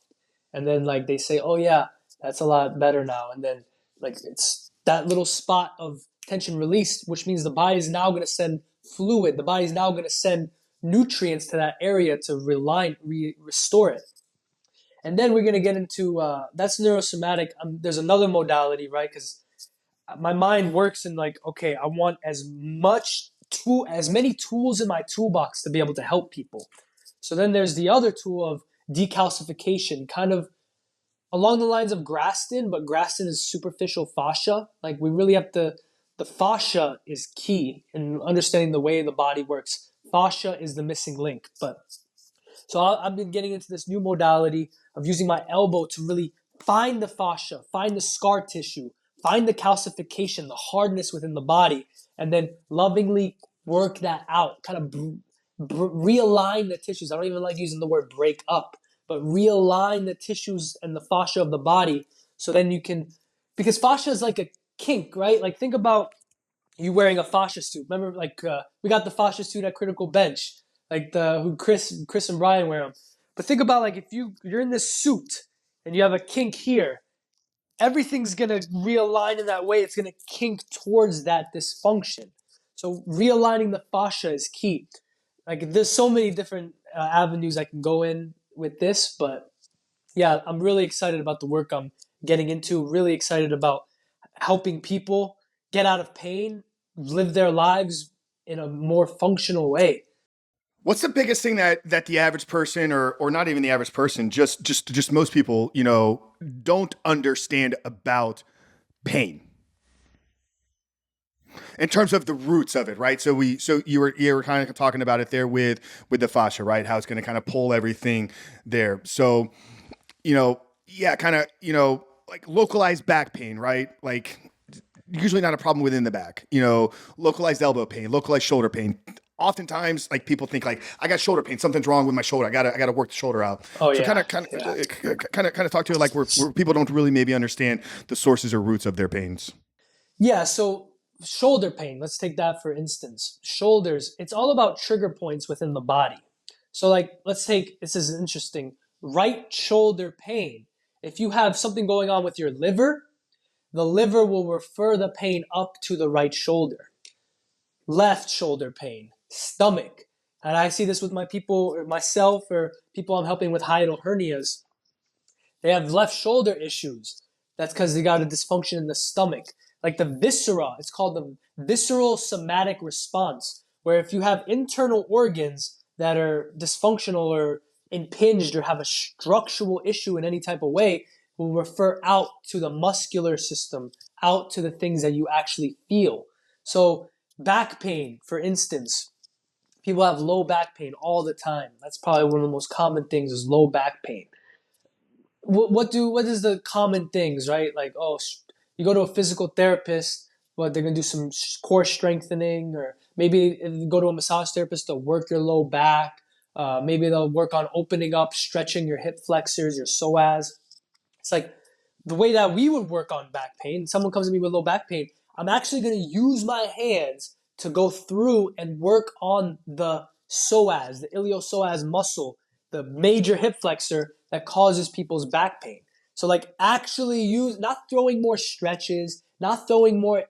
And then like they say, oh yeah, that's a lot better now. And then like it's that little spot of tension released, which means the body is now going to send fluid. The body is now going to send nutrients to that area to restore it. And then we're going to get into that's neurosomatic. There's another modality, right? Because my mind works in like, okay, I want as many tools in my toolbox to be able to help people. So then there's the other tool of decalcification, kind of along the lines of Graston, but Graston is superficial fascia. Like we really have to, the fascia is key in understanding the way the body works. Fascia is the missing link. But so I've been getting into this new modality of using my elbow to really find the fascia, find the scar tissue, find the calcification, the hardness within the body, and then lovingly work that out, kind of realign the tissues. I don't even like using the word break up, but realign the tissues and the fascia of the body so then you can, because fascia is like a kink, right? Like think about you wearing a fascia suit. Remember, like we got the fascia suit at Critical Bench, like who Chris and Brian wear them. But think about like if you're in this suit and you have a kink here, everything's gonna realign in that way. It's gonna kink towards that dysfunction. So realigning the fascia is key. Like there's so many different avenues I can go in with this, but yeah, I'm really excited about the work I'm getting into. Really excited about helping people get out of pain, live their lives in a more functional way. What's the biggest thing that the average person or not even the average person, just most people, don't understand about pain? In terms of the roots of it, right? So you were kind of talking about it there with the fascia, right? How it's going to kind of pull everything there. So, kind of, like localized back pain, right? Like usually not a problem within the back, localized elbow pain, localized shoulder pain. Oftentimes, like people think like I got shoulder pain, something's wrong with my shoulder. I gotta work the shoulder out. Oh, so yeah. kind of talk to it like where people don't really maybe understand the sources or roots of their pains. Yeah, so shoulder pain, let's take that for instance. Shoulders, it's all about trigger points within the body. So like, let's take, this is interesting, right shoulder pain. If you have something going on with your liver, the liver will refer the pain up to the right shoulder. Left shoulder pain, stomach. And I see this with my people, or myself, or people I'm helping with hiatal hernias. They have left shoulder issues. That's because they got a dysfunction in the stomach. Like the viscera, it's called the visceral somatic response, where if you have internal organs that are dysfunctional or impinged or have a structural issue in any type of way, will refer out to the muscular system, out to the things that you actually feel. So back pain, for instance, people have low back pain all the time. That's probably one of the most common things is low back pain. What is the common things, right? Like, oh, you go to a physical therapist, but they're gonna do some core strengthening, or maybe you go to a massage therapist to work your low back. Maybe they'll work on opening up, stretching your hip flexors, your psoas. It's like the way that we would work on back pain. Someone comes to me with low back pain, I'm actually going to use my hands to go through and work on the psoas, the iliopsoas muscle, the major hip flexor that causes people's back pain. So like actually use, not throwing more stretches, not throwing more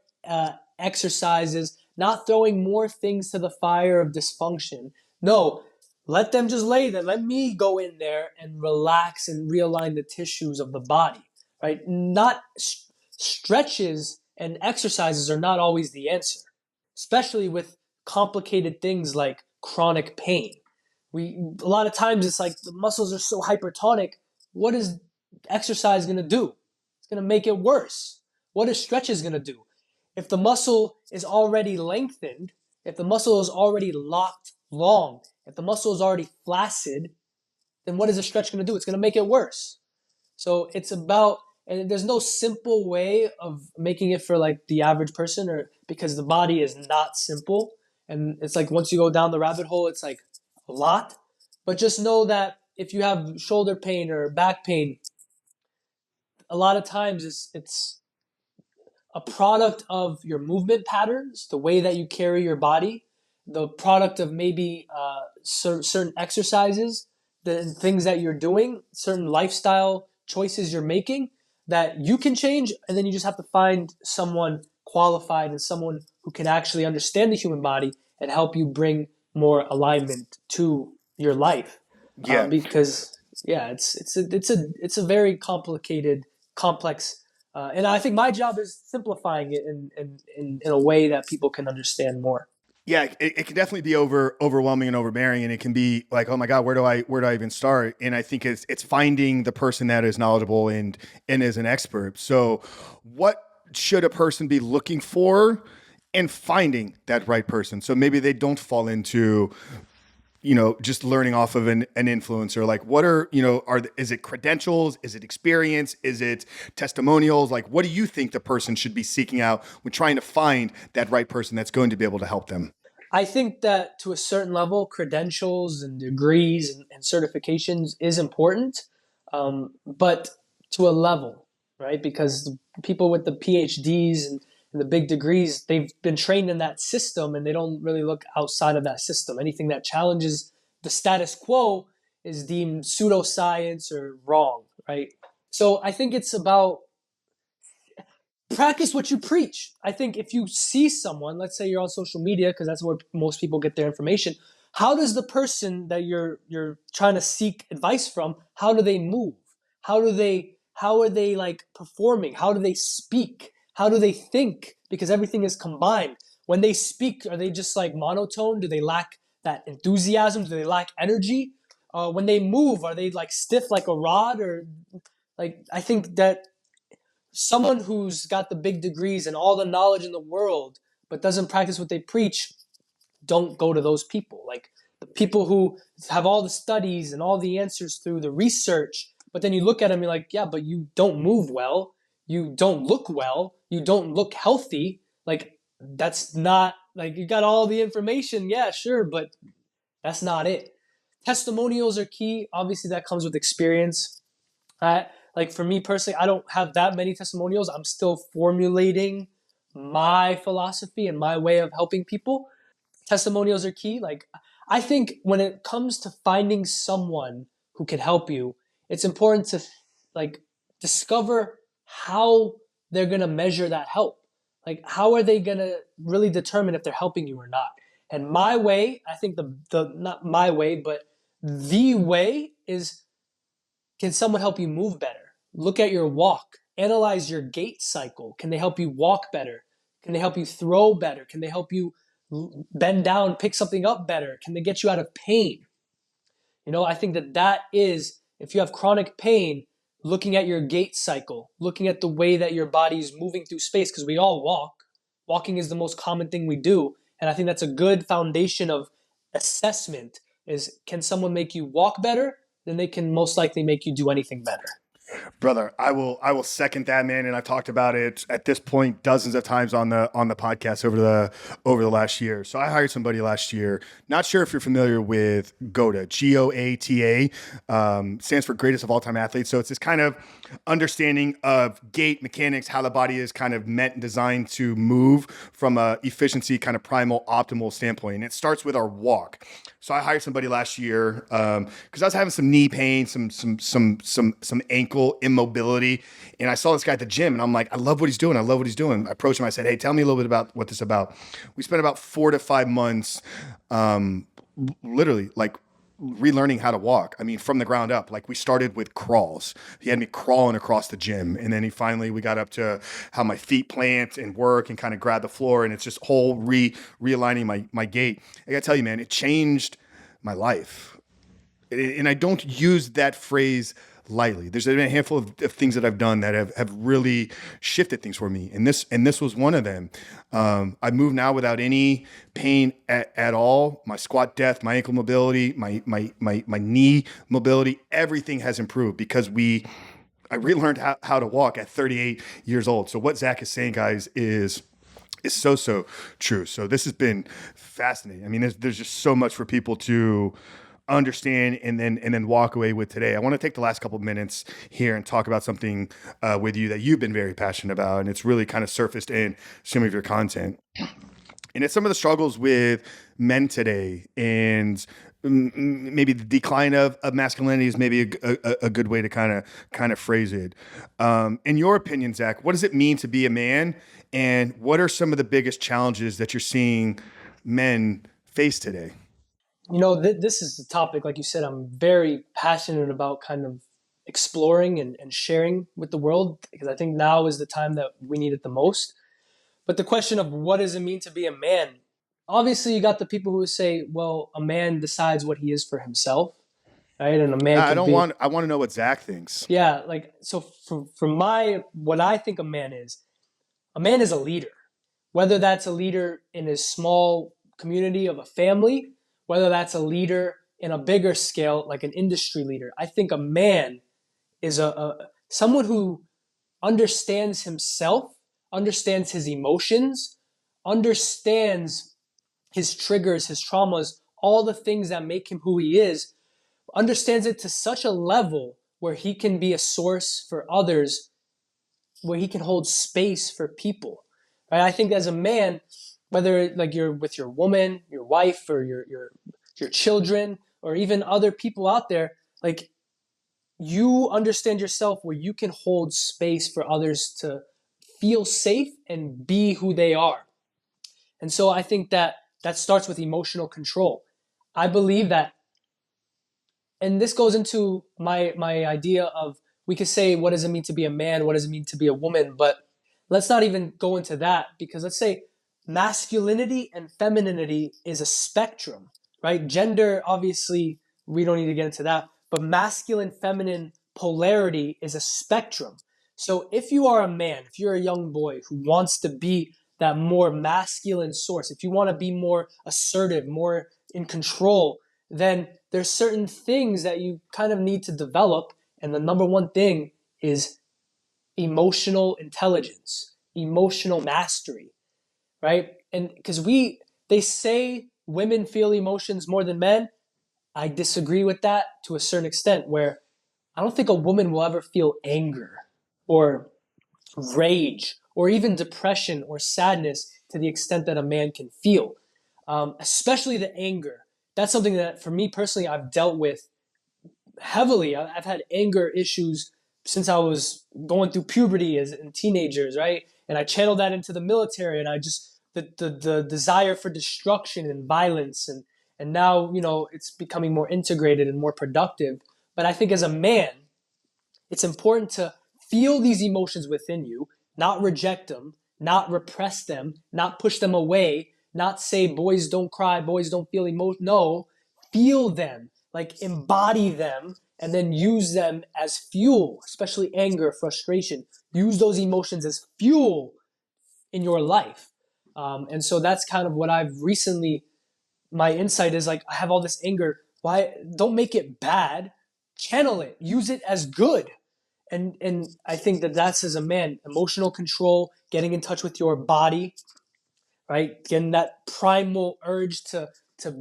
exercises, not throwing more things to the fire of dysfunction. No, let them just lay there. Let me go in there and relax and realign the tissues of the body, right? Not stretches and exercises are not always the answer, especially with complicated things like chronic pain. A lot of times it's like the muscles are so hypertonic. What is exercise going to do? It's going to make it worse. What is stretches going to do? If the muscle is already lengthened, if the muscle is already locked long, if the muscle is already flaccid, then what is a stretch going to do? It's going to make it worse. So it's about, and there's no simple way of making it for like the average person, or because the body is not simple. And it's like once you go down the rabbit hole, it's like a lot. But just know that if you have shoulder pain or back pain, a lot of times it's a product of your movement patterns, the way that you carry your body, the product of maybe certain exercises, the things that you're doing, certain lifestyle choices you're making that you can change. And then you just have to find someone qualified and someone who can actually understand the human body and help you bring more alignment to your life. Yeah. Because yeah, it's a very complicated, complex, and I think my job is simplifying it in a way that people can understand more. Yeah, it can definitely be overwhelming and overbearing, and it can be like, oh my god, where do I even start? And I think it's finding the person that is knowledgeable and is an expert. So, what should a person be looking for and finding that right person? So maybe they don't fall into, just learning off of an influencer. Like, what are, is it credentials? Is it experience? Is it testimonials? Like, what do you think the person should be seeking out when trying to find that right person that's going to be able to help them? I think that to a certain level, credentials and degrees and certifications is important, but to a level, right? Because the people with the PhDs and the big degrees, they've been trained in that system and they don't really look outside of that system. Anything that challenges the status quo is deemed pseudoscience or wrong, right? So I think it's about practice what you preach. I think if you see someone, let's say you're on social media, because that's where most people get their information, how does the person that you're trying to seek advice from, how do they move? How are they like performing? How do they speak? How do they think? Because everything is combined. When they speak, are they just like monotone? Do they lack that enthusiasm? Do they lack energy? When they move, are they like stiff like a rod? Or like, I think that someone who's got the big degrees and all the knowledge in the world but doesn't practice what they preach, don't go to those people. Like the people who have all the studies and all the answers through the research, but then you look at them, you're like, yeah, but you don't move well, you don't look well, you don't look healthy. Like that's not, like, you got all the information, yeah, sure, but that's not it. Testimonials are key. Obviously that comes with experience. Like for me personally, I don't have that many testimonials. I'm still formulating my philosophy and my way of helping people. Testimonials are key. Like I think when it comes to finding someone who can help you, it's important to like discover how they're going to measure that help. Like how are they going to really determine if they're helping you or not? And my way, I think the not my way, but the way is, can someone help you move better? Look at your walk. Analyze your gait cycle. Can they help you walk better? Can they help you throw better? Can they help you bend down, pick something up better? Can they get you out of pain? I think that is, if you have chronic pain, looking at your gait cycle, looking at the way that your body is moving through space, because we all walk. Walking is the most common thing we do. And I think that's a good foundation of assessment is, can someone make you walk better? Then they can most likely make you do anything better. Brother, I will second that, man. And I've talked about it at this point dozens of times on the podcast over the last year. So I hired somebody last year. Not sure if you're familiar with GOATA. GOATA stands for Greatest of All Time Athletes. So it's this kind of understanding of gait mechanics, how the body is kind of meant and designed to move from a efficiency kind of primal optimal standpoint. And it starts with our walk. So I hired somebody last year because I was having some knee pain, some ankle immobility, and I saw this guy at the gym, and I'm like, I love what he's doing. I love what he's doing. I approached him. I said, Hey, tell me a little bit about what this is about. We spent about 4 to 5 months, literally like relearning how to walk. I mean, from the ground up. Like we started with crawls. He had me crawling across the gym, and then we got up to how my feet plant and work and kind of grab the floor, and it's just whole realigning my gait. I gotta tell you, man, it changed my life. And I don't use that phrase lightly. There's been a handful of things that I've done that have really shifted things for me. And this was one of them. I move now without any pain at all. My squat depth, my ankle mobility, my knee mobility, everything has improved because I relearned how to walk at 38 years old. So what Zach is saying, guys, is so true. So this has been fascinating. I mean, there's just so much for people to understand and then walk away with today. I want to take the last couple of minutes here and talk about something with you that you've been very passionate about, and it's really kind of surfaced in some of your content. And it's some of the struggles with men today, and maybe the decline of masculinity is maybe a good way to kind of phrase it. In your opinion, Zach, what does it mean to be a man, and what are some of the biggest challenges that you're seeing men face today? This is the topic, like you said, I'm very passionate about kind of exploring and sharing with the world because I think now is the time that we need it the most. But the question of what does it mean to be a man? Obviously, you got the people who say, well, a man decides what he is for himself, right? And a man I can don't be, want. I want to know what Zach thinks. yeah, like, so what I think a man is a leader, whether that's a leader in his small community of a family, whether that's a leader in a bigger scale, like an industry leader. I think a man is someone who understands himself, understands his emotions, understands his triggers, his traumas, all the things that make him who he is, understands it to such a level where he can be a source for others, where he can hold space for people. Right? I think as a man, whether like you're with your woman, your wife, or your children, or even other people out there, like you understand yourself where you can hold space for others to feel safe and be who they are. And so I think that starts with emotional control. I believe that, and this goes into my idea of, we could say, what does it mean to be a man? What does it mean to be a woman? But let's not even go into that, because let's say masculinity and femininity is a spectrum, right? Gender, obviously, we don't need to get into that, but masculine, feminine polarity is a spectrum. So if you are a man, if you're a young boy who wants to be that more masculine source, if you want to be more assertive, more in control, then there's certain things that you kind of need to develop. And the number one thing is emotional intelligence, emotional mastery, right? And because they say women feel emotions more than men. I disagree with that to a certain extent, where I don't think a woman will ever feel anger or rage or even depression or sadness to the extent that a man can feel, especially the anger. That's something that, for me personally, I've dealt with heavily. I've had anger issues since I was going through puberty as in teenagers, right? And I channeled that into the military, and I just the desire for destruction and violence, and now it's becoming more integrated and more productive. But I think as a man, it's important to feel these emotions within you, not reject them, not repress them, not push them away, not say boys don't cry, boys don't feel emotion. No, feel them, like embody them, and then use them as fuel, especially anger, frustration. Use those emotions as fuel in your life. And so that's kind of what I've recently, my insight is like, I have all this anger. Why? Don't make it bad. Channel it. Use it as good. And I think that that's, as a man, emotional control, getting in touch with your body, right? Getting that primal urge to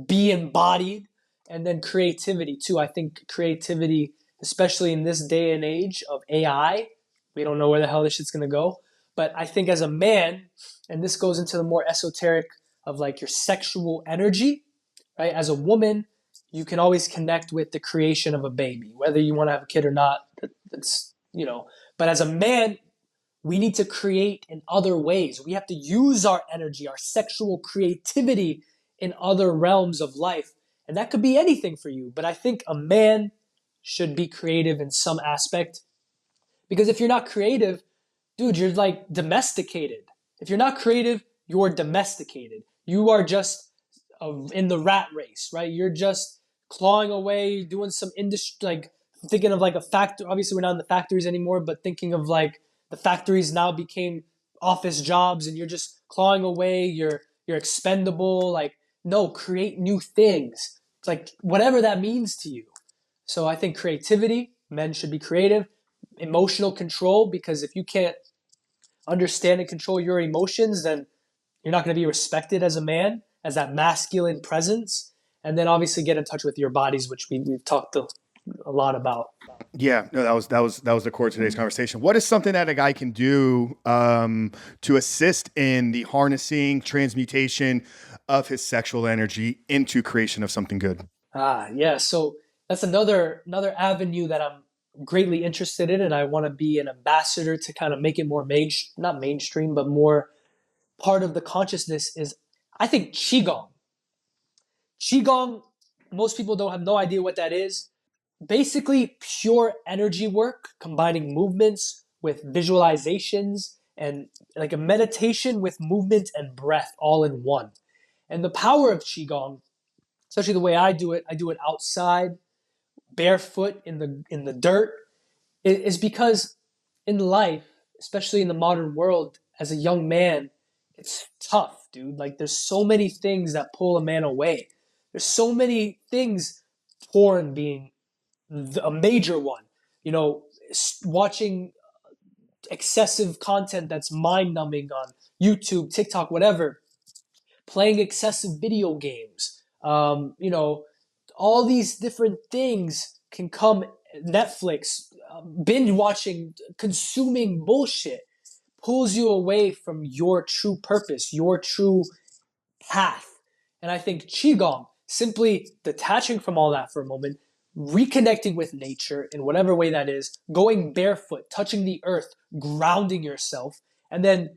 be embodied, and then creativity too. I think creativity, especially in this day and age of AI, we don't know where the hell this shit's gonna go. But I think as a man, and this goes into the more esoteric of like your sexual energy, right? As a woman, you can always connect with the creation of a baby, whether you want to have a kid or not. That's, you know. But as a man, we need to create in other ways. We have to use our energy, our sexual creativity in other realms of life. And that could be anything for you. But I think a man should be creative in some aspect. Because if you're not creative, dude, you're like domesticated. If you're not creative, you're domesticated. You are just in the rat race, right? You're just clawing away, doing some industry, like thinking of like a factory. Obviously, we're not in the factories anymore, but thinking of like the factories now became office jobs, and you're just clawing away. You're expendable. Like, no, create new things. It's like whatever that means to you. So I think creativity, men should be creative. Emotional control, because if you can't understand and control your emotions, then you're not going to be respected as a man, as that masculine presence. And then obviously get in touch with your bodies, which we've talked a lot about. Yeah, no, that was the core of today's conversation. What is something that a guy can do to assist in the harnessing, transmutation of his sexual energy into creation of something good? Yeah. So that's another avenue that I'm greatly interested in, and I want to be an ambassador to kind of make it more not mainstream, but more part of the consciousness. Is, I think, qigong. Qigong, most people don't have no idea what that is. Basically, pure energy work, combining movements with visualizations, and like a meditation with movement and breath all in one. And the power of qigong, especially the way I do it outside, barefoot in the dirt, is because in life, especially in the modern world, as a young man, it's tough, dude. Like, there's so many things that pull a man away. There's so many things, porn being a major one. You know, watching excessive content that's mind numbing on YouTube, TikTok, whatever, playing excessive video games. You know, all these different things can come. Netflix, binge watching, consuming bullshit pulls you away from your true purpose, your true path. And I think Qigong, simply detaching from all that for a moment, reconnecting with nature in whatever way that is, going barefoot, touching the earth, grounding yourself, and then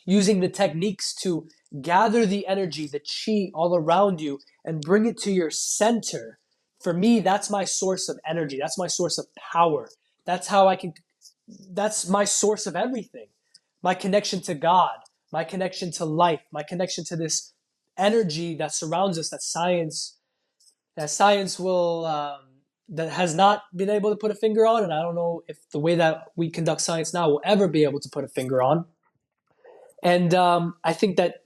using the techniques to gather the energy, the chi all around you, and bring it to your center. For me, that's my source of energy. That's my source of power. That's how I can, that's my source of everything. My connection to God, my connection to life, my connection to this energy that surrounds us, that science will, that has not been able to put a finger on. And I don't know if the way that we conduct science now will ever be able to put a finger on. And I think that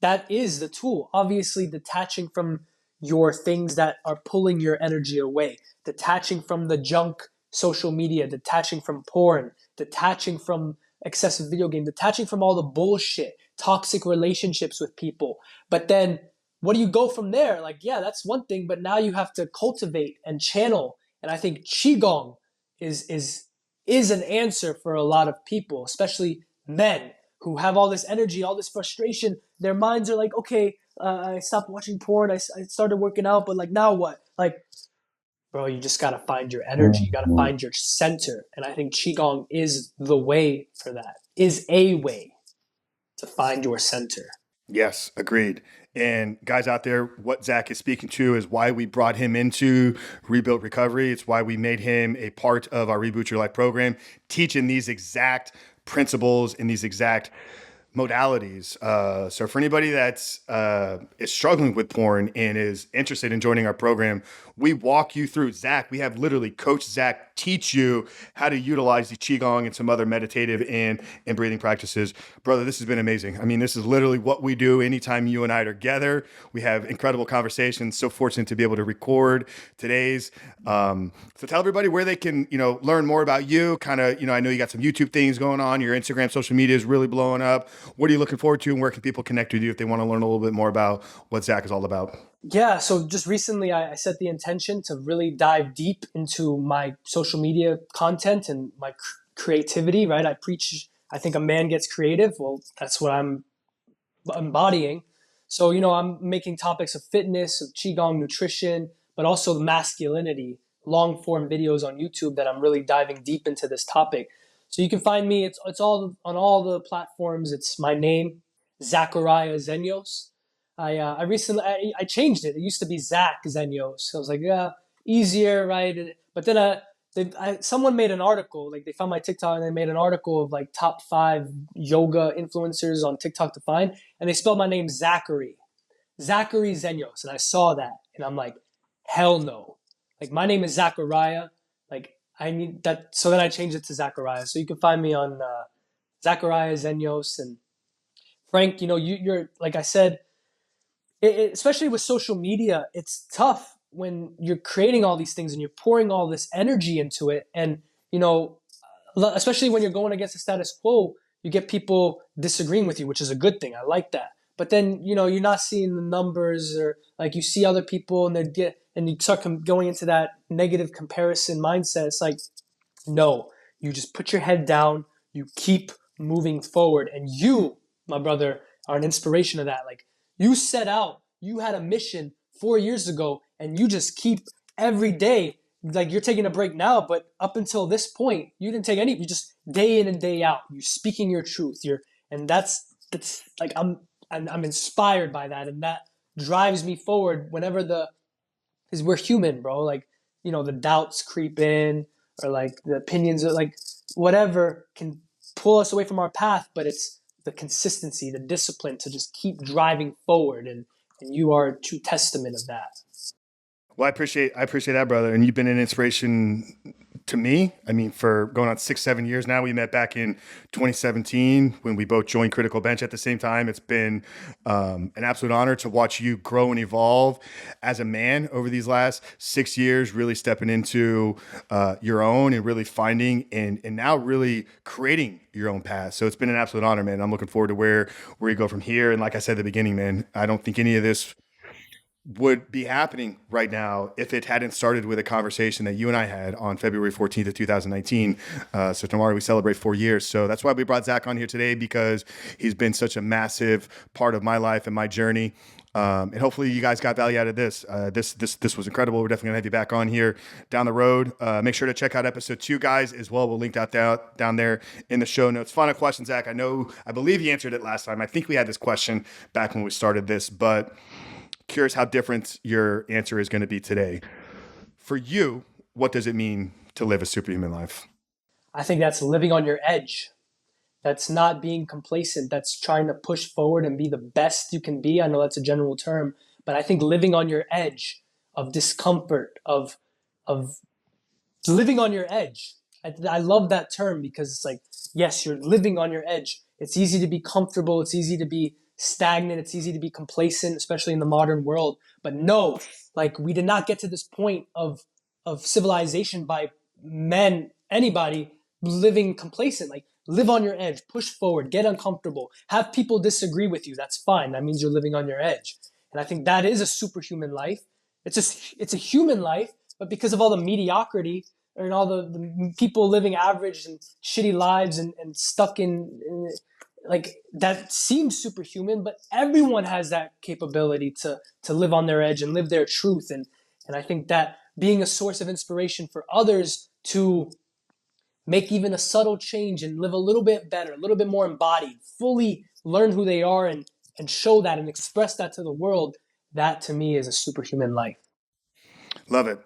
that is the tool. Obviously, detaching from your things that are pulling your energy away, detaching from the junk social media, detaching from porn, detaching from excessive video game, detaching from all the bullshit, toxic relationships with people. But then what do you go from there? Like, yeah, that's one thing, but now you have to cultivate and channel. And I think Qigong is an answer for a lot of people, especially men who have all this energy, all this frustration. Their minds are like, okay, I stopped watching porn. I started working out, but like, now what? Like, bro, you just got to find your energy. You got to find your center. And I think Qigong is the way for that, is a way to find your center. Yes, agreed. And guys out there, what Zach is speaking to is why we brought him into Rebuilt Recovery. It's why we made him a part of our Reboot Your Life program, teaching these exact principles and these exact modalities. So for anybody that's is struggling with porn and is interested in joining our program, we walk you through. Zach, we have literally Coach Zach teach you how to utilize the qigong and some other meditative and breathing practices. Brother, this has been amazing. I mean, this is literally what we do anytime you and I are together. We have incredible conversations. So fortunate to be able to record today's. So tell everybody where they can, learn more about you. Kind of, I know you got some YouTube things going on. Your Instagram, social media is really blowing up. What are you looking forward to, and where can people connect with you if they want to learn a little bit more about what Zach is all about? Yeah, so just recently I set the intention to really dive deep into my social media content and my creativity, right? I preach, I think a man gets creative. Well, that's what I'm embodying. So, I'm making topics of fitness, of qigong, nutrition, but also masculinity, long form videos on YouTube that I'm really diving deep into this topic. So you can find me. It's all on all the platforms. It's my name, Zacharia Zenios. I recently I changed it. It used to be Zach Zenios. So I was like, yeah, easier, right? But then someone made an article. Like they found my TikTok and they made an article of like top 5 yoga influencers on TikTok to find, and they spelled my name Zachary Zenios, and I saw that, and I'm like, hell no. Like my name is Zachariah. Like I need that. So then I changed it to Zachariah. So you can find me on Zachariah Zenios. And Frank, you're like I said, especially with social media, it's tough when you're creating all these things and you're pouring all this energy into it. And, especially when you're going against the status quo, you get people disagreeing with you, which is a good thing. I like that. But then, you're not seeing the numbers, or like you see other people and you start going into that negative comparison mindset. It's like, no, you just put your head down, you keep moving forward. And you, my brother, are an inspiration of that. Like you set out, you had a mission 4 years ago, and you just keep every day. Like you're taking a break now, but up until this point, you didn't take any. You just day in and day out, you're speaking your truth. And that's like I'm inspired by that, and that drives me forward whenever because we're human, bro. Like the doubts creep in, or like the opinions, or like whatever can pull us away from our path, but it's the consistency, the discipline to just keep driving forward, and you are a true testament of that. Well, I appreciate that, brother. And you've been an inspiration to me. I mean, for going on 6-7 years now. We met back in 2017 when we both joined Critical Bench at the same time. It's been an absolute honor to watch you grow and evolve as a man over these last 6 years, really stepping into your own and really finding and now really creating your own path. So it's been an absolute honor, man. I'm looking forward to where you go from here. And like I said at the beginning, man, I don't think any of this would be happening right now if it hadn't started with a conversation that you and I had on February 14th of 2019. So tomorrow we celebrate 4 years. So that's why we brought Zach on here today, because he's been such a massive part of my life and my journey. And hopefully you guys got value out of this. This was incredible. We're definitely gonna have you back on here down the road. Make sure to check out episode 2, guys, as well. We'll link that down there in the show notes. Final question, Zach. I believe you answered it last time. I think we had this question back when we started this, but curious how different your answer is going to be today. For you, what does it mean to live a superhuman life? I think that's living on your edge. That's not being complacent. That's trying to push forward and be the best you can be. I know that's a general term, but I think living on your edge of discomfort, of living on your edge. I love that term, because it's like, yes, you're living on your edge. It's easy to be comfortable. It's easy to be stagnant. It's easy to be complacent, especially in the modern world. But no, like we did not get to this point of civilization by men, anybody living complacent. Like live on your edge, push forward, get uncomfortable, have people disagree with you. That's fine. That means you're living on your edge. And I think that is a superhuman life. It's a human life, but because of all the mediocrity and all the people living average and shitty lives and stuck in like that seems superhuman, but everyone has that capability to live on their edge and live their truth. And I think that being a source of inspiration for others to make even a subtle change and live a little bit better, a little bit more embodied, fully learn who they are and show that and express that to the world, that to me is a superhuman life. Love it.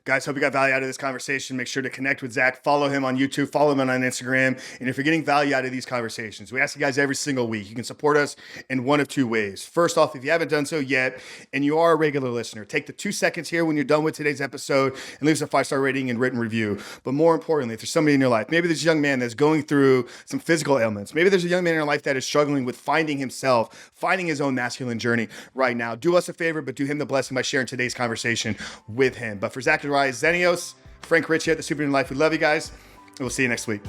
Guys, hope you got value out of this conversation. Make sure to connect with Zach. Follow him on YouTube. Follow him on Instagram. And if you're getting value out of these conversations, we ask you guys every single week. You can support us in one of two ways. First off, if you haven't done so yet, and you are a regular listener, take the 2 seconds here when you're done with today's episode and leave us a 5-star rating and written review. But more importantly, if there's somebody in your life, maybe there's a young man that's going through some physical ailments. Maybe there's a young man in your life that is struggling with finding himself, finding his own masculine journey right now. Do us a favor, but do him the blessing by sharing today's conversation with him. But for Zacharia Zenios, Frank Rich here at the Superhuman Life, we love you guys, and we'll see you next week.